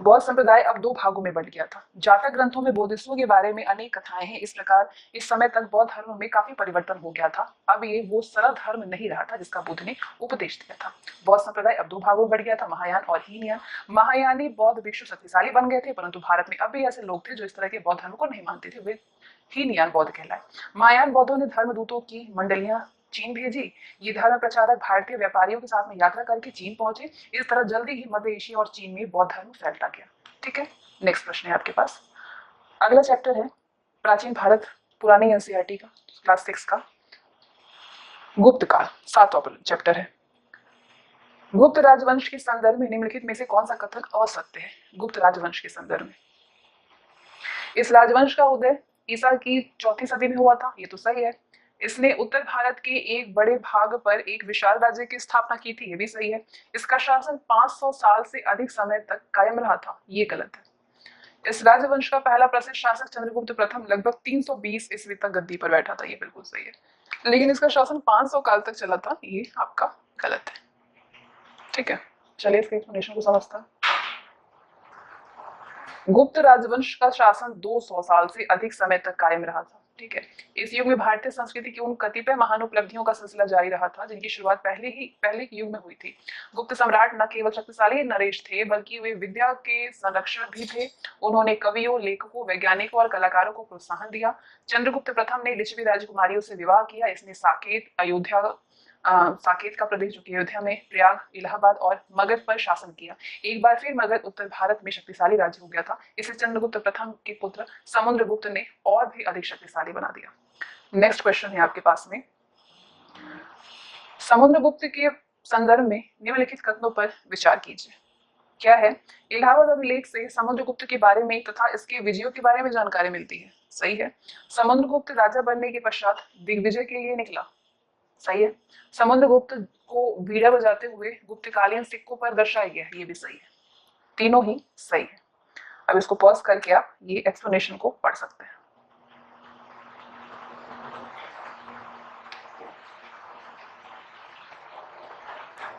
बौद्ध संप्रदाय अब दो भागों में बंट गया था। जातक ग्रंथों में बुद्धिस्टों के बारे में अनेक कथाएं हैं। इस प्रकार इस समय तक बौद्ध धर्म में काफी परिवर्तन हो गया था। अब ये वो सरल धर्म नहीं रहा था जिसका बुद्ध ने उपदेश दिया था। बौद्ध संप्रदाय अब दो भागों में बढ़ गया था, महायान और हीनयान। महायानी बौद्ध भिक्षु शक्तिशाली बन गए थे, परंतु भारत में अब भी ऐसे लोग थे जो इस तरह के बौद्ध धर्म को नहीं मानते थे। वे हीनयान बौद्ध कहलाए। महायान बौद्धों ने धर्मदूतों की मंडलियां चीन भेजी। ये धर्म प्रचारक भारतीय व्यापारियों के साथ में यात्रा करके चीन पहुंचे। इस तरह जल्दी ही मध्य एशिया और चीन में बौद्ध धर्म फैलता गया। ठीक है। नेक्स्ट प्रश्न है आपके पास। अगला चैप्टर है प्राचीन भारत, पुरानी एनसीईआरटी का, क्लास 6 का, गुप्त काल, 7वां चैप्टर है। गुप्त राजवंश के संदर्भ में निम्नलिखित में से कौन सा कथन असत्य है? गुप्त राजवंश के संदर्भ में, इस राजवंश का उदय ईसा की 4वीं सदी में हुआ था। ये तो सही है। इसने उत्तर भारत के एक बड़े भाग पर एक विशाल राज्य की स्थापना की थी। ये भी सही है। इसका शासन 500 साल से अधिक समय तक कायम रहा था। ये गलत है। इस राजवंश का पहला प्रसिद्ध शासक चंद्रगुप्त प्रथम लगभग 320 ईस्वी तक गद्दी पर बैठा था। ये बिल्कुल सही है। लेकिन इसका शासन 500 काल तक चला था। ये आपका गलत है। ठीक है। चलिए इसके एक्सप्लेनेशन को समझते हैं। गुप्त राजवंश का शासन 200 साल से अधिक समय तक कायम रहा था। ठीक है। इस युग में भारतीय संस्कृति की उन कतिपय महान उपलब्धियों का सिलसिला जारी रहा था जिनकी शुरुआत पहले के युग में हुई थी। गुप्त सम्राट न केवल शक्तिशाली नरेश थे बल्कि वे विद्या के संरक्षक भी थे। उन्होंने कवियों, लेखकों, वैज्ञानिकों और कलाकारों को प्रोत्साहन दिया। चंद्रगुप्त प्रथम ने लिच्छवी राजकुमारियों से विवाह किया। इसने साकेत का प्रदेश जो कि अयोध्या में, प्रयाग, इलाहाबाद और मगध पर शासन किया। एक बार फिर मगध उत्तर भारत में शक्तिशाली राज्य हो गया था। इसे चंद्रगुप्त प्रथम के पुत्र समुद्रगुप्त ने और भी अधिक शक्तिशाली बना दिया। नेक्स्ट क्वेश्चन है आपके पास में, समुद्रगुप्त के संदर्भ में निम्नलिखित कथनों पर विचार कीजिए। क्या है? इलाहाबाद अभिलेख से समुद्रगुप्त के बारे में तथा इसके विजयों के बारे में जानकारी मिलती है। सही है। समुद्रगुप्त राजा बनने के पश्चात दिग्विजय के लिए निकला। सही है। समुद्रगुप्त को बीड़ा बजाते हुए गुप्तकालीन सिक्कों पर दर्शाया गया है। ये भी सही है। तीनों ही सही है। अब इसको पॉज करके आप ये एक्सप्लेनेशन को पढ़ सकते हैं।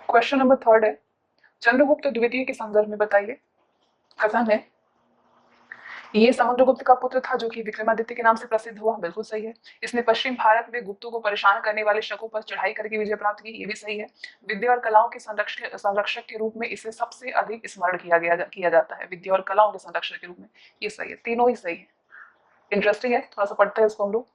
क्वेश्चन नंबर 3 है, चंद्रगुप्त द्वितीय के संदर्भ में बताइए। कथन है, ये समुद्रगुप्त का पुत्र था जो कि विक्रमादित्य के नाम से प्रसिद्ध हुआ। बिल्कुल सही है। इसने पश्चिम भारत में गुप्तों को परेशान करने वाले शकों पर चढ़ाई करके विजय प्राप्त की। ये भी सही है। विद्या और कलाओं के संरक्षक के रूप में इसे सबसे अधिक स्मरण किया जाता है। विद्या और कलाओं के संरक्षक के रूप में। ये सही है। तीनों ही सही है। इंटरेस्टिंग है, थोड़ा सा पढ़ते हैं इसको हम लोग।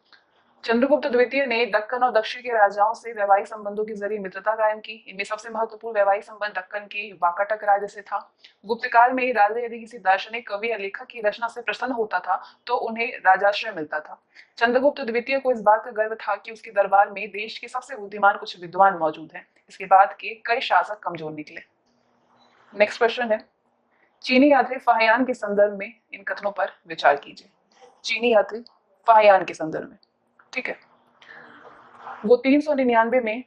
चंद्रगुप्त द्वितीय ने दक्कन और दक्षिण के राजाओं से वैवाहिक संबंधों के जरिए मित्रता कायम की। इनमें सबसे महत्वपूर्ण वैवाहिक संबंध दक्कन के वाकाटक राज्य से था। गुप्त काल में राजा यदि किसी दार्शनिक, कवि या लेखक की रचना से प्रसन्न होता था तो उन्हें राजाश्रय मिलता था। चंद्रगुप्त द्वितीय को इस बात का गर्व था कि उसके दरबार में देश के सबसे बुद्धिमान कुछ विद्वान मौजूद हैं। इसके बाद के कई शासक कमजोर निकले। नेक्स्ट क्वेश्चन है, चीनी यात्री फाहियान के संदर्भ में इन कथनों पर विचार कीजिए। चीनी यात्री फाहियान के संदर्भ में, ठीक है। वो 399 में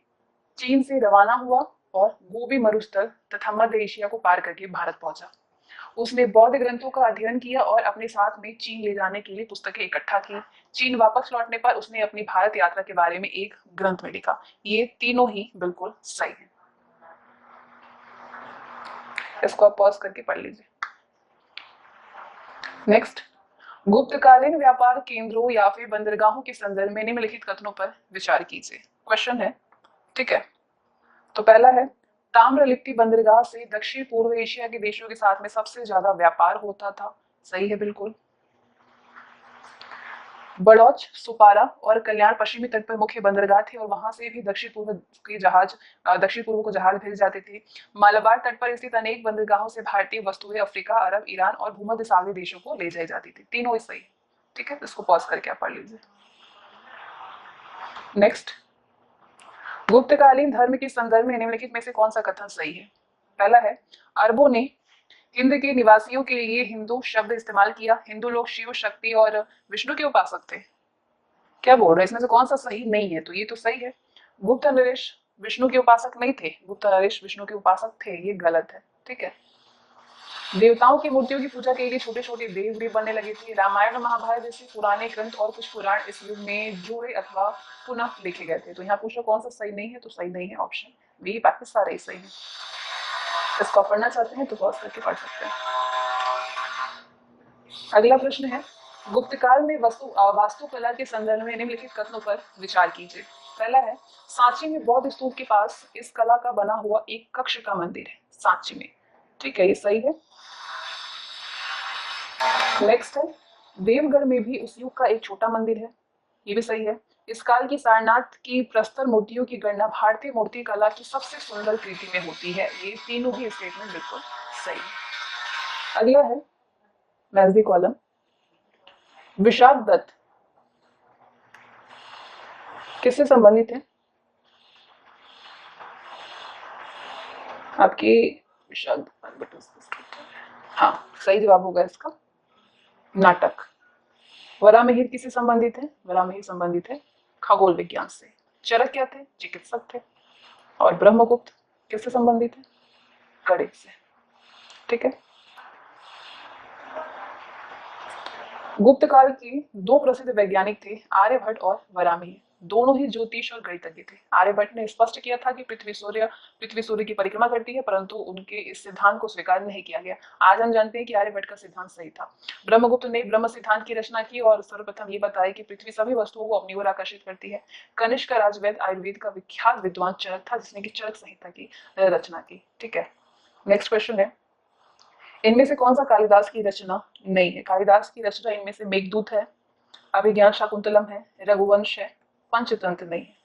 चीन से रवाना हुआ और गोबी मरुस्थल तथा मध्य एशिया को पार करके भारत पहुंचा। उसने बौद्ध ग्रंथों का अध्ययन किया और अपने साथ में चीन ले जाने के लिए पुस्तकें इकट्ठा की। चीन वापस लौटने पर उसने अपनी भारत यात्रा के बारे में एक ग्रंथ में लिखा। ये तीनों ही बिल्कुल सही है। इसको आप पॉज करके पढ़ लीजिए। नेक्स्ट, गुप्तकालीन व्यापार केंद्रों या फिर बंदरगाहों के संदर्भ में निम्नलिखित कथनों पर विचार कीजिए। क्वेश्चन है, ठीक है। तो पहला है, ताम्रलिप्ति बंदरगाह से दक्षिण पूर्व एशिया के देशों के साथ में सबसे ज्यादा व्यापार होता था। सही है, बिल्कुल। बड़ौच, सुपारा और कल्याण पश्चिमी तट पर मुख्य बंदरगाह थे और वहां से भी दक्षिण पूर्व को जहाज भेजे जाते थे। मालाबार तट पर स्थित अनेक बंदरगाहों से भारतीय वस्तुएं अफ्रीका, अरब, ईरान और भूमध्य सागरीय देशों को ले जाई जाती थी। तीनों ही सही। ठीक है, इसको पॉज करके आप पढ़ लीजिए। नेक्स्ट, गुप्तकालीन धर्म के संदर्भ में निम्नलिखित में से कौन सा कथन सही है? पहला है, अरबों ने हिंद के निवासियों के लिए हिंदू शब्द इस्तेमाल किया। हिंदू लोग शिव, शक्ति और विष्णु के उपासक थे। क्या बोल रहे हैं, इसमें से कौन सा सही नहीं है? तो ये तो सही है। गुप्त नरेश विष्णु के उपासक नहीं थे। गुप्त नरेश विष्णु के उपासक थे, ये गलत है। ठीक है। देवताओं की मूर्तियों की पूजा के लिए छोटे छोटे देव भी बनने लगे थे। रामायण और महाभारत जैसे पुराने ग्रंथ और कुछ पुराण इस युग में जोड़े अथवा पुनः लिखे गए थे। तो यहाँ पूछो कौन सा सही नहीं है, तो सही नहीं है ऑप्शन बी, बाकी सारे ही सही है। इसको पढ़ना चाहते हैं तो पॉज करके पढ़ सकते हैं। अगला प्रश्न है, गुप्तकाल में वास्तुकला के संदर्भ में निम्नलिखित कथनों पर विचार कीजिए। पहला है, सांची में बौद्ध स्तूप के पास इस कला का बना हुआ एक कक्ष का मंदिर है। सांची में, ठीक है, ये सही है। नेक्स्ट है, देवगढ़ में भी उस युग का एक छोटा मंदिर है। ये भी सही है। इस काल की सारनाथ की प्रस्तर मूर्तियों की गणना भारतीय मूर्ति कला की सबसे सुंदर कृति में होती है। ये तीनों ही स्टेटमेंट बिल्कुल सही है। अगला है मैथ्स कॉलम, विशाख दत्त किससे संबंधित है? आपकी विशाख, हाँ सही जवाब होगा इसका नाटक। वरामिहिर किससे संबंधित है? वरामिहिर संबंधित है खगोल विज्ञान से। चरक क्या थे? चिकित्सक थे। और ब्रह्मगुप्त किससे संबंधित है? गणित से। ठीक है। गुप्त काल के दो प्रसिद्ध वैज्ञानिक थे, आर्यभट्ट और वरामिहिर। दोनों ही ज्योतिष और गणितज्ञ थे। आर्यभट्ट ने स्पष्ट किया था कि पृथ्वी सूर्य की परिक्रमा करती है, परंतु उनके इस सिद्धांत को स्वीकार नहीं किया गया। आज हम जानते हैं कि आर्यभट्ट का सिद्धांत सही था। ब्रह्मगुप्त ने ब्रह्म सिद्धांत की रचना की और सर्वप्रथम ये बताया कि पृथ्वी सभी वस्तुओं को अपनी ओर आकर्षित करती है। कनिष्क का राजवैद आयुर्वेद का विख्यात विद्वान चरक था, जिसने की चरक संहिता की रचना की। ठीक है, नेक्स्ट क्वेश्चन है, इनमें से कौन सा कालिदास की रचना नहीं है? कालिदास की रचना इनमें से मेघदूत है, अभिज्ञान शाकुंतलम है, रघुवंश है, पंचतंत्र नहीं है।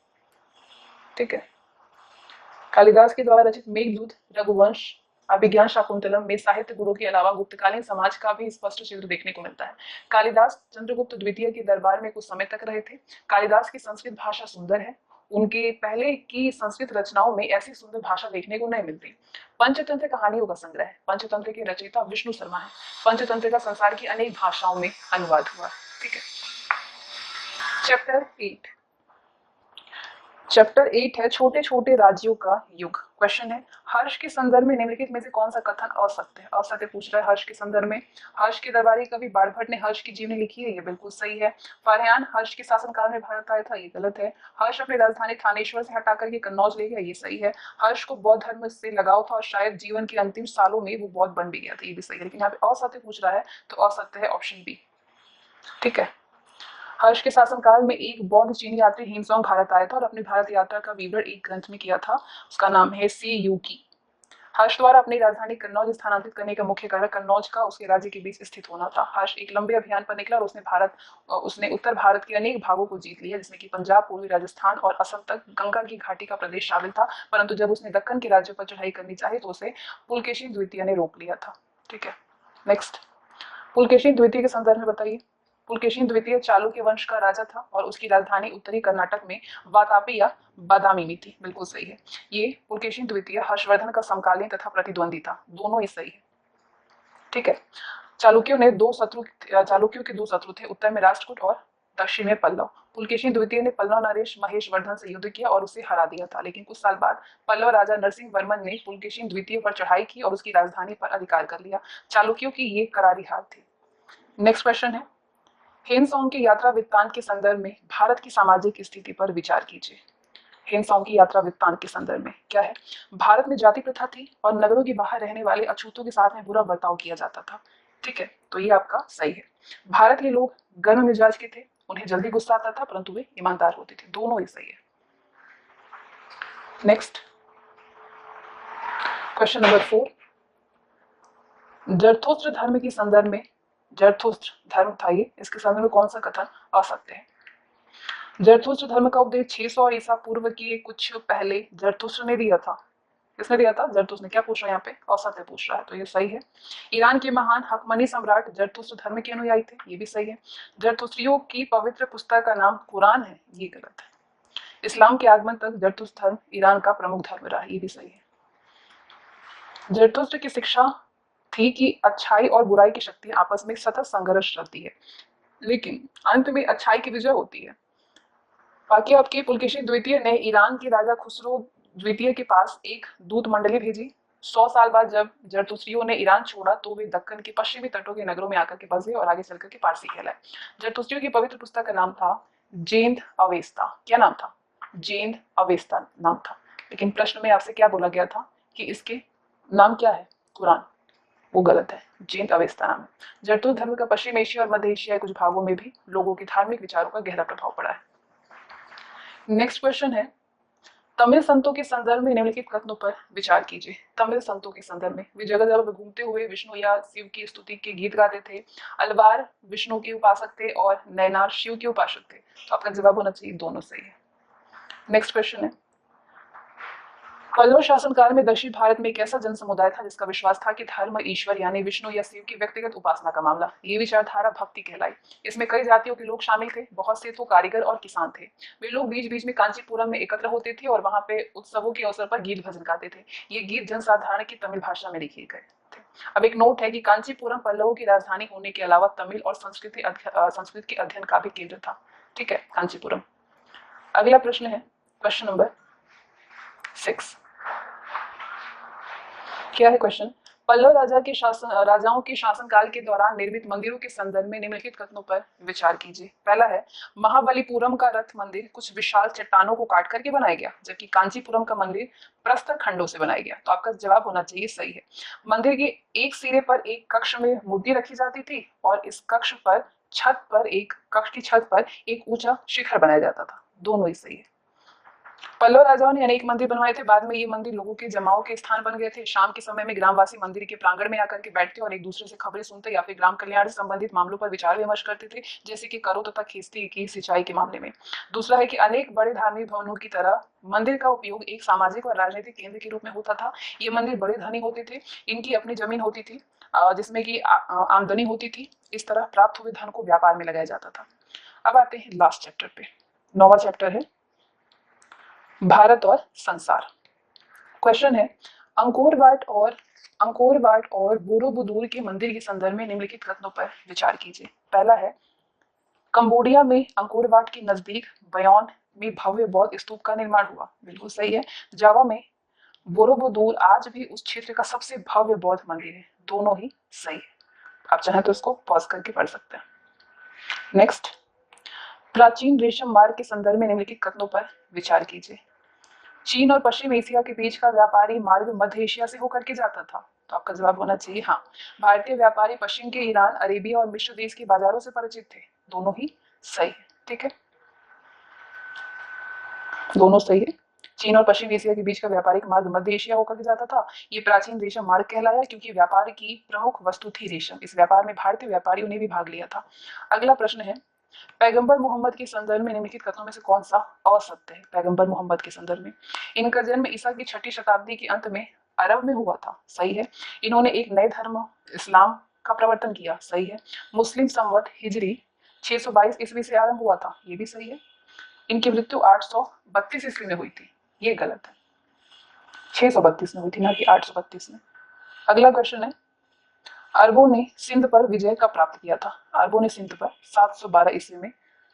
ठीक है, कालिदास के द्वारा रचित मेघदूत, रघुवंश, अभिज्ञान शाकुंतलम में साहित्य गुरु के अलावा गुप्तकालीन समाज का भी स्पष्ट चित्र देखने को मिलता है। कालिदास चंद्रगुप्त द्वितीय के दरबार में कुछ समय तक रहे थे। कालिदास की संस्कृत भाषा सुंदर है। उनके पहले की संस्कृत रचनाओं में ऐसी सुंदर भाषा देखने को नहीं मिलती। पंचतंत्र कहानियों का संग्रह है। पंचतंत्र के रचयिता विष्णु शर्मा है। पंचतंत्र का संसार की अनेक भाषाओं में अनुवाद हुआ। ठीक है, चैप्टर 8 है छोटे छोटे राज्यों का युग। क्वेश्चन है, हर्ष के संदर्भ में निम्नलिखित में से कौन सा कथन असत्य है? असत्य पूछ रहा है हर्ष के संदर्भ में। हर्ष के दरबारी कवि बाणभट्ट ने हर्ष की जीवनी लिखी है, ये बिल्कुल सही है। फारहान हर्ष के शासनकाल में भारत आया था, ये गलत है। हर्ष अपनी राजधानी थानेश्वर से हटाकर के कन्नौज ले गया, ये सही है। हर्ष को बौद्ध धर्म से लगाव था और शायद जीवन के अंतिम सालों में वो बौद्ध बन भी गया था, ये भी सही है। लेकिन यहाँ पे असत्य पूछ रहा है, तो असत्य है ऑप्शन बी। ठीक है, हर्ष के शासनकाल में एक बौद्ध चीनी यात्री हिमसोंग भारत आया था और अपनी भारत यात्रा का विवरण एक ग्रंथ में किया था, उसका नाम है सी यू की। हर्ष द्वारा अपनी राजधानी कन्नौज स्थानांतरित करने का मुख्य कारण कन्नौज का उसके राज्य के बीच स्थित होना था। हर्ष एक लंबे अभियान पर निकला और उसने उत्तर भारत के अनेक भागों को जीत लिया, जिसमें कि पंजाब, पूर्वी राजस्थान और असम तक गंगा की घाटी का प्रदेश शामिल था। परंतु जब उसने दक्कन के राज्यों पर चढ़ाई करनी चाहिए तो उसे पुलकेशिन द्वितीय ने रोक लिया था। ठीक है, नेक्स्ट, पुलकेशिन द्वितीय के संदर्भ में बताइए। पुलकेशिन द्वितीय चालुक्य वंश का राजा था और उसकी राजधानी उत्तरी कर्नाटक में वातापी या बादामी में थी, बिल्कुल सही है। ये पुलकेशिन द्वितीय हर्षवर्धन का समकालीन तथा प्रतिद्वंदी था, दोनों ही सही है। ठीक है, चालुक्यों के दो शत्रु थे, उत्तर में राष्ट्रकूट और दक्षिण में पल्लव। पुलकेशिन द्वितीय ने पल्लव नरेश महेश वर्धन से युद्ध किया और उसे हरा दिया था, लेकिन कुछ साल बाद पल्लव राजा नरसिंह वर्मन ने पुलकेशिन द्वितीय पर चढ़ाई की और उसकी राजधानी पर अधिकार कर लिया। चालुक्यों की ये करारी हार थी। नेक्स्ट क्वेश्चन है, हेनसोंग की यात्रा वृत्तांत के संदर्भ में भारत की सामाजिक स्थिति पर विचार कीजिए। हेनसोंग की यात्रा वृत्तांत के संदर्भ में क्या है? भारत में जाति प्रथा थी और नगरों के बाहर रहने वाले अछूतों के साथ में बुरा बर्ताव किया जाता था। ठीक है, तो ये आपका सही है। भारत के लोग गर्म मिजाज के थे, उन्हें जल्दी गुस्सा आता था, परंतु वे ईमानदार होते थे, दोनों ही सही है। नेक्स्ट, क्वेश्चन नंबर 4, जरथोस्त्र धर्म के संदर्भ में, जरथोस्त्र धर्म था ये, इसके संदर्भ में कौन सा कथन असत्य है? जरथुस्त्र धर्म का उपदेश 600 ईसा पूर्व के कुछ पहले जरथुस्त्र ने दिया था। किसने दिया था? जरथुस्त्र ने। क्या पूछ रहा है यहाँ पे? असत्य पूछ रहा है, तो ये सही है। ईरान के महान हकमनी सम्राट जरथुस्त्र धर्म के अनुयायी थे, ये भी सही है। जरथुस्त्रियों की पवित्र पुस्तक का नाम कुरान है, ये गलत है। इस्लाम के आगमन तक जरथुस्त्र धर्म ईरान का प्रमुख धर्म रहा, ये भी सही है। जरथुस्त्र की शिक्षा थी कि अच्छाई और बुराई की शक्ति आपस में सतत संघर्ष रहती है, लेकिन अंत में अच्छाई की विजय होती है। बाकी आपके पुलकेशिन द्वितीय ने ईरान के राजा खुसरो द्वितीय के पास एक दूत मंडली भेजी। 100 साल बाद जब जरथुस्त्रियों ने ईरान छोड़ा तो वे दक्कन के पश्चिमी तटों के नगरों में आकर के बस गए और आगे चलकर के पारसी कहलाए। जरथुस्त्रियों की पवित्र पुस्तक का नाम था जेंद अवेस्ता। क्या नाम था? जेंद अवेस्ता नाम था। लेकिन प्रश्न में आपसे क्या बोला गया था कि इसके नाम क्या है? कुरान। वो गलत है, जेंद अवेस्ता नाम है। जरथुस्त्र धर्म का पश्चिम एशिया और मध्य एशिया कुछ भागों में भी लोगों के धार्मिक विचारों का गहरा प्रभाव पड़ा है। नेक्स्ट क्वेश्चन है, तमिल संतों के संदर्भ में निम्नलिखित कथनों पर विचार कीजिए। तमिल संतों के संदर्भ में, वे जगह जगह घूमते हुए विष्णु या शिव की स्तुति के गीत गाते थे। अलवार विष्णु के उपासक थे और नैनार शिव के उपासक थे। तो आपका जवाब होना चाहिए दोनों सही है। नेक्स्ट क्वेश्चन है, पल्लव शासनकाल में दक्षिण भारत में एक ऐसा जन समुदाय था जिसका विश्वास था कि धर्म ईश्वर यानी विष्णु या शिव की व्यक्तिगत उपासना का मामला। ये विचारधारा भक्ति कहलाई। इसमें कई जातियों के लोग शामिल थे, बहुत से तो कारीगर और किसान थे। वे लोग बीच बीच में कांचीपुरम में एकत्र होते थे और वहां पे उत्सवों के अवसर पर गीत भजन गाते थे। ये गीत जनसाधारण की तमिल भाषा में लिखे गए थे। अब एक नोट है कि कांचीपुरम पल्लवों की राजधानी होने के अलावा तमिल और संस्कृत के अध्ययन का भी केंद्र था। ठीक है, कांचीपुरम। अगला प्रश्न है क्वेश्चन नंबर 6। क्या है क्वेश्चन? पल्लव राजाओं के शासनकाल के दौरान निर्मित मंदिरों के संदर्भ में निम्नलिखित कथनों पर विचार कीजिए। पहला है, महाबलीपुरम का रथ मंदिर कुछ विशाल चट्टानों को काट करके बनाया गया, जबकि कांचीपुरम का मंदिर प्रस्तर खंडों से बनाया गया। तो आपका जवाब होना चाहिए सही है। मंदिर के एक सिरे पर एक कक्ष में मूर्ति रखी जाती थी और इस कक्ष की छत पर एक ऊंचा शिखर बनाया जाता था। दोनों ही सही है। पल्लव राजाओं ने अनेक मंदिर बनवाए थे। बाद में ये मंदिर लोगों के जमाव के स्थान बन गए थे। शाम के समय में ग्रामवासी मंदिर के प्रांगण में आकर के बैठते और एक दूसरे से खबरें सुनते या फिर ग्राम कल्याण से संबंधित मामलों पर विचार विमर्श करते थे, जैसे कि करो तथा खेस्ती की सिंचाई के मामले में। दूसरा है कि अनेक बड़े धार्मिक भवनों की तरह मंदिर का उपयोग एक सामाजिक और राजनीतिक केंद्र के रूप में होता था। ये मंदिर बड़े धनी होते थे, इनकी अपनी जमीन होती थी जिसमें की आमदनी होती थी। इस तरह प्राप्त हुए धन को व्यापार में लगाया जाता था। अब आते हैं लास्ट चैप्टर पे। 9वां चैप्टर है भारत और संसार। क्वेश्चन है, अंकोर वाट और बोरोबुदूर के मंदिर के संदर्भ में निम्नलिखित कथनों पर विचार कीजिए। पहला है, कंबोडिया में अंकोर वाट के नजदीक बयान में भव्य बौद्ध स्तूप का निर्माण हुआ। बिल्कुल सही है। जावा में बोरोबुदूर आज भी उस क्षेत्र का सबसे भव्य बौद्ध मंदिर है। दोनों ही सही है। आप चाहें तो इसको पॉज करके पढ़ सकते हैं। नेक्स्ट, प्राचीन रेशम मार्ग के संदर्भ में निम्नलिखित कथनों पर विचार कीजिए। चीन और पश्चिम एशिया के बीच का व्यापारी मार्ग मध्य एशिया से होकर के जाता था। तो आपका जवाब होना चाहिए हाँ। भारतीय व्यापारी पश्चिम के ईरान, अरेबिया और मिस्र देश के बाजारों से परिचित थे। दोनों ही सही है। ठीक है, दोनों सही है। चीन और पश्चिम एशिया के बीच का व्यापारिक मार्ग मध्य एशिया होकर के जाता था। ये प्राचीन रेशम मार्ग कहलाया क्योंकि व्यापार की प्रमुख वस्तु थी रेशम। इस व्यापार में भारतीय व्यापारियों ने भी भाग लिया था। अगला प्रश्न है, पैगंबर मोहम्मद के संदर्भ में निम्नलिखित कथनों में से कौन सा असत्य है। पैगंबर मोहम्मद के संदर्भ में, इनका जन्म ईसा की 6ठी शताब्दी के अंत में अरब में हुआ था। सही है। इन्होंने एक नए धर्म इस्लाम का प्रवर्तन किया। सही है। मुस्लिम संवत हिजरी 622 ईस्वी से आरंभ हुआ था। ये भी सही है। इनकी मृत्यु 832 ईस्वी में हुई थी। ये गलत है, 632 में हुई थी, ना कि 832 में। अगला क्वेश्चन है, अरबों ने सिंध पर विजय कब प्राप्त किया था। अरबों ने सिंध पर 712 ईस्वी में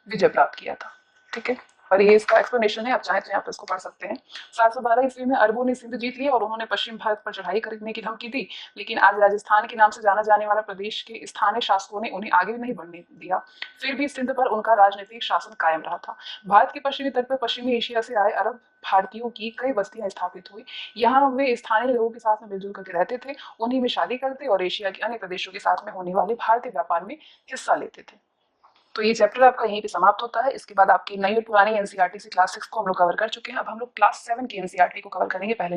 विजय प्राप्त किया था। ठीक है, और ये इसका एक्सप्लेनेशन है, आप चाहें तो यहाँ पर इसको पढ़ सकते हैं। 712 ईस्वी में अरबों ने सिंध जीत लिया और उन्होंने पश्चिम भारत पर चढ़ाई करने की धमकी दी, लेकिन आज राजस्थान के नाम से जाना जाने वाला प्रदेश के स्थानीय शासकों ने उन्हें आगे नहीं बढ़ने दिया। फिर भी सिंध पर उनका राजनीतिक शासन कायम रहा था। भारत के पश्चिमी तट पर पश्चिमी एशिया से आए अरब भारतीयों की कई बस्तियां स्थापित हुई। यहाँ वे स्थानीय लोगों के साथ में मिलजुल करके रहते थे, उन्हीं में शादी करते और एशिया के अन्य प्रदेशों के साथ में होने वाले भारतीय व्यापार में हिस्सा लेते थे। तो ये चैप्टर आपका यहीं पे समाप्त होता है। इसके बाद आपकी नई और पुरानी एनसीईआरटी से क्लास 6 को हम लोग कवर कर चुके हैं। अब हम लोग क्लास 7 की एनसीईआरटी को कवर करेंगे। पहले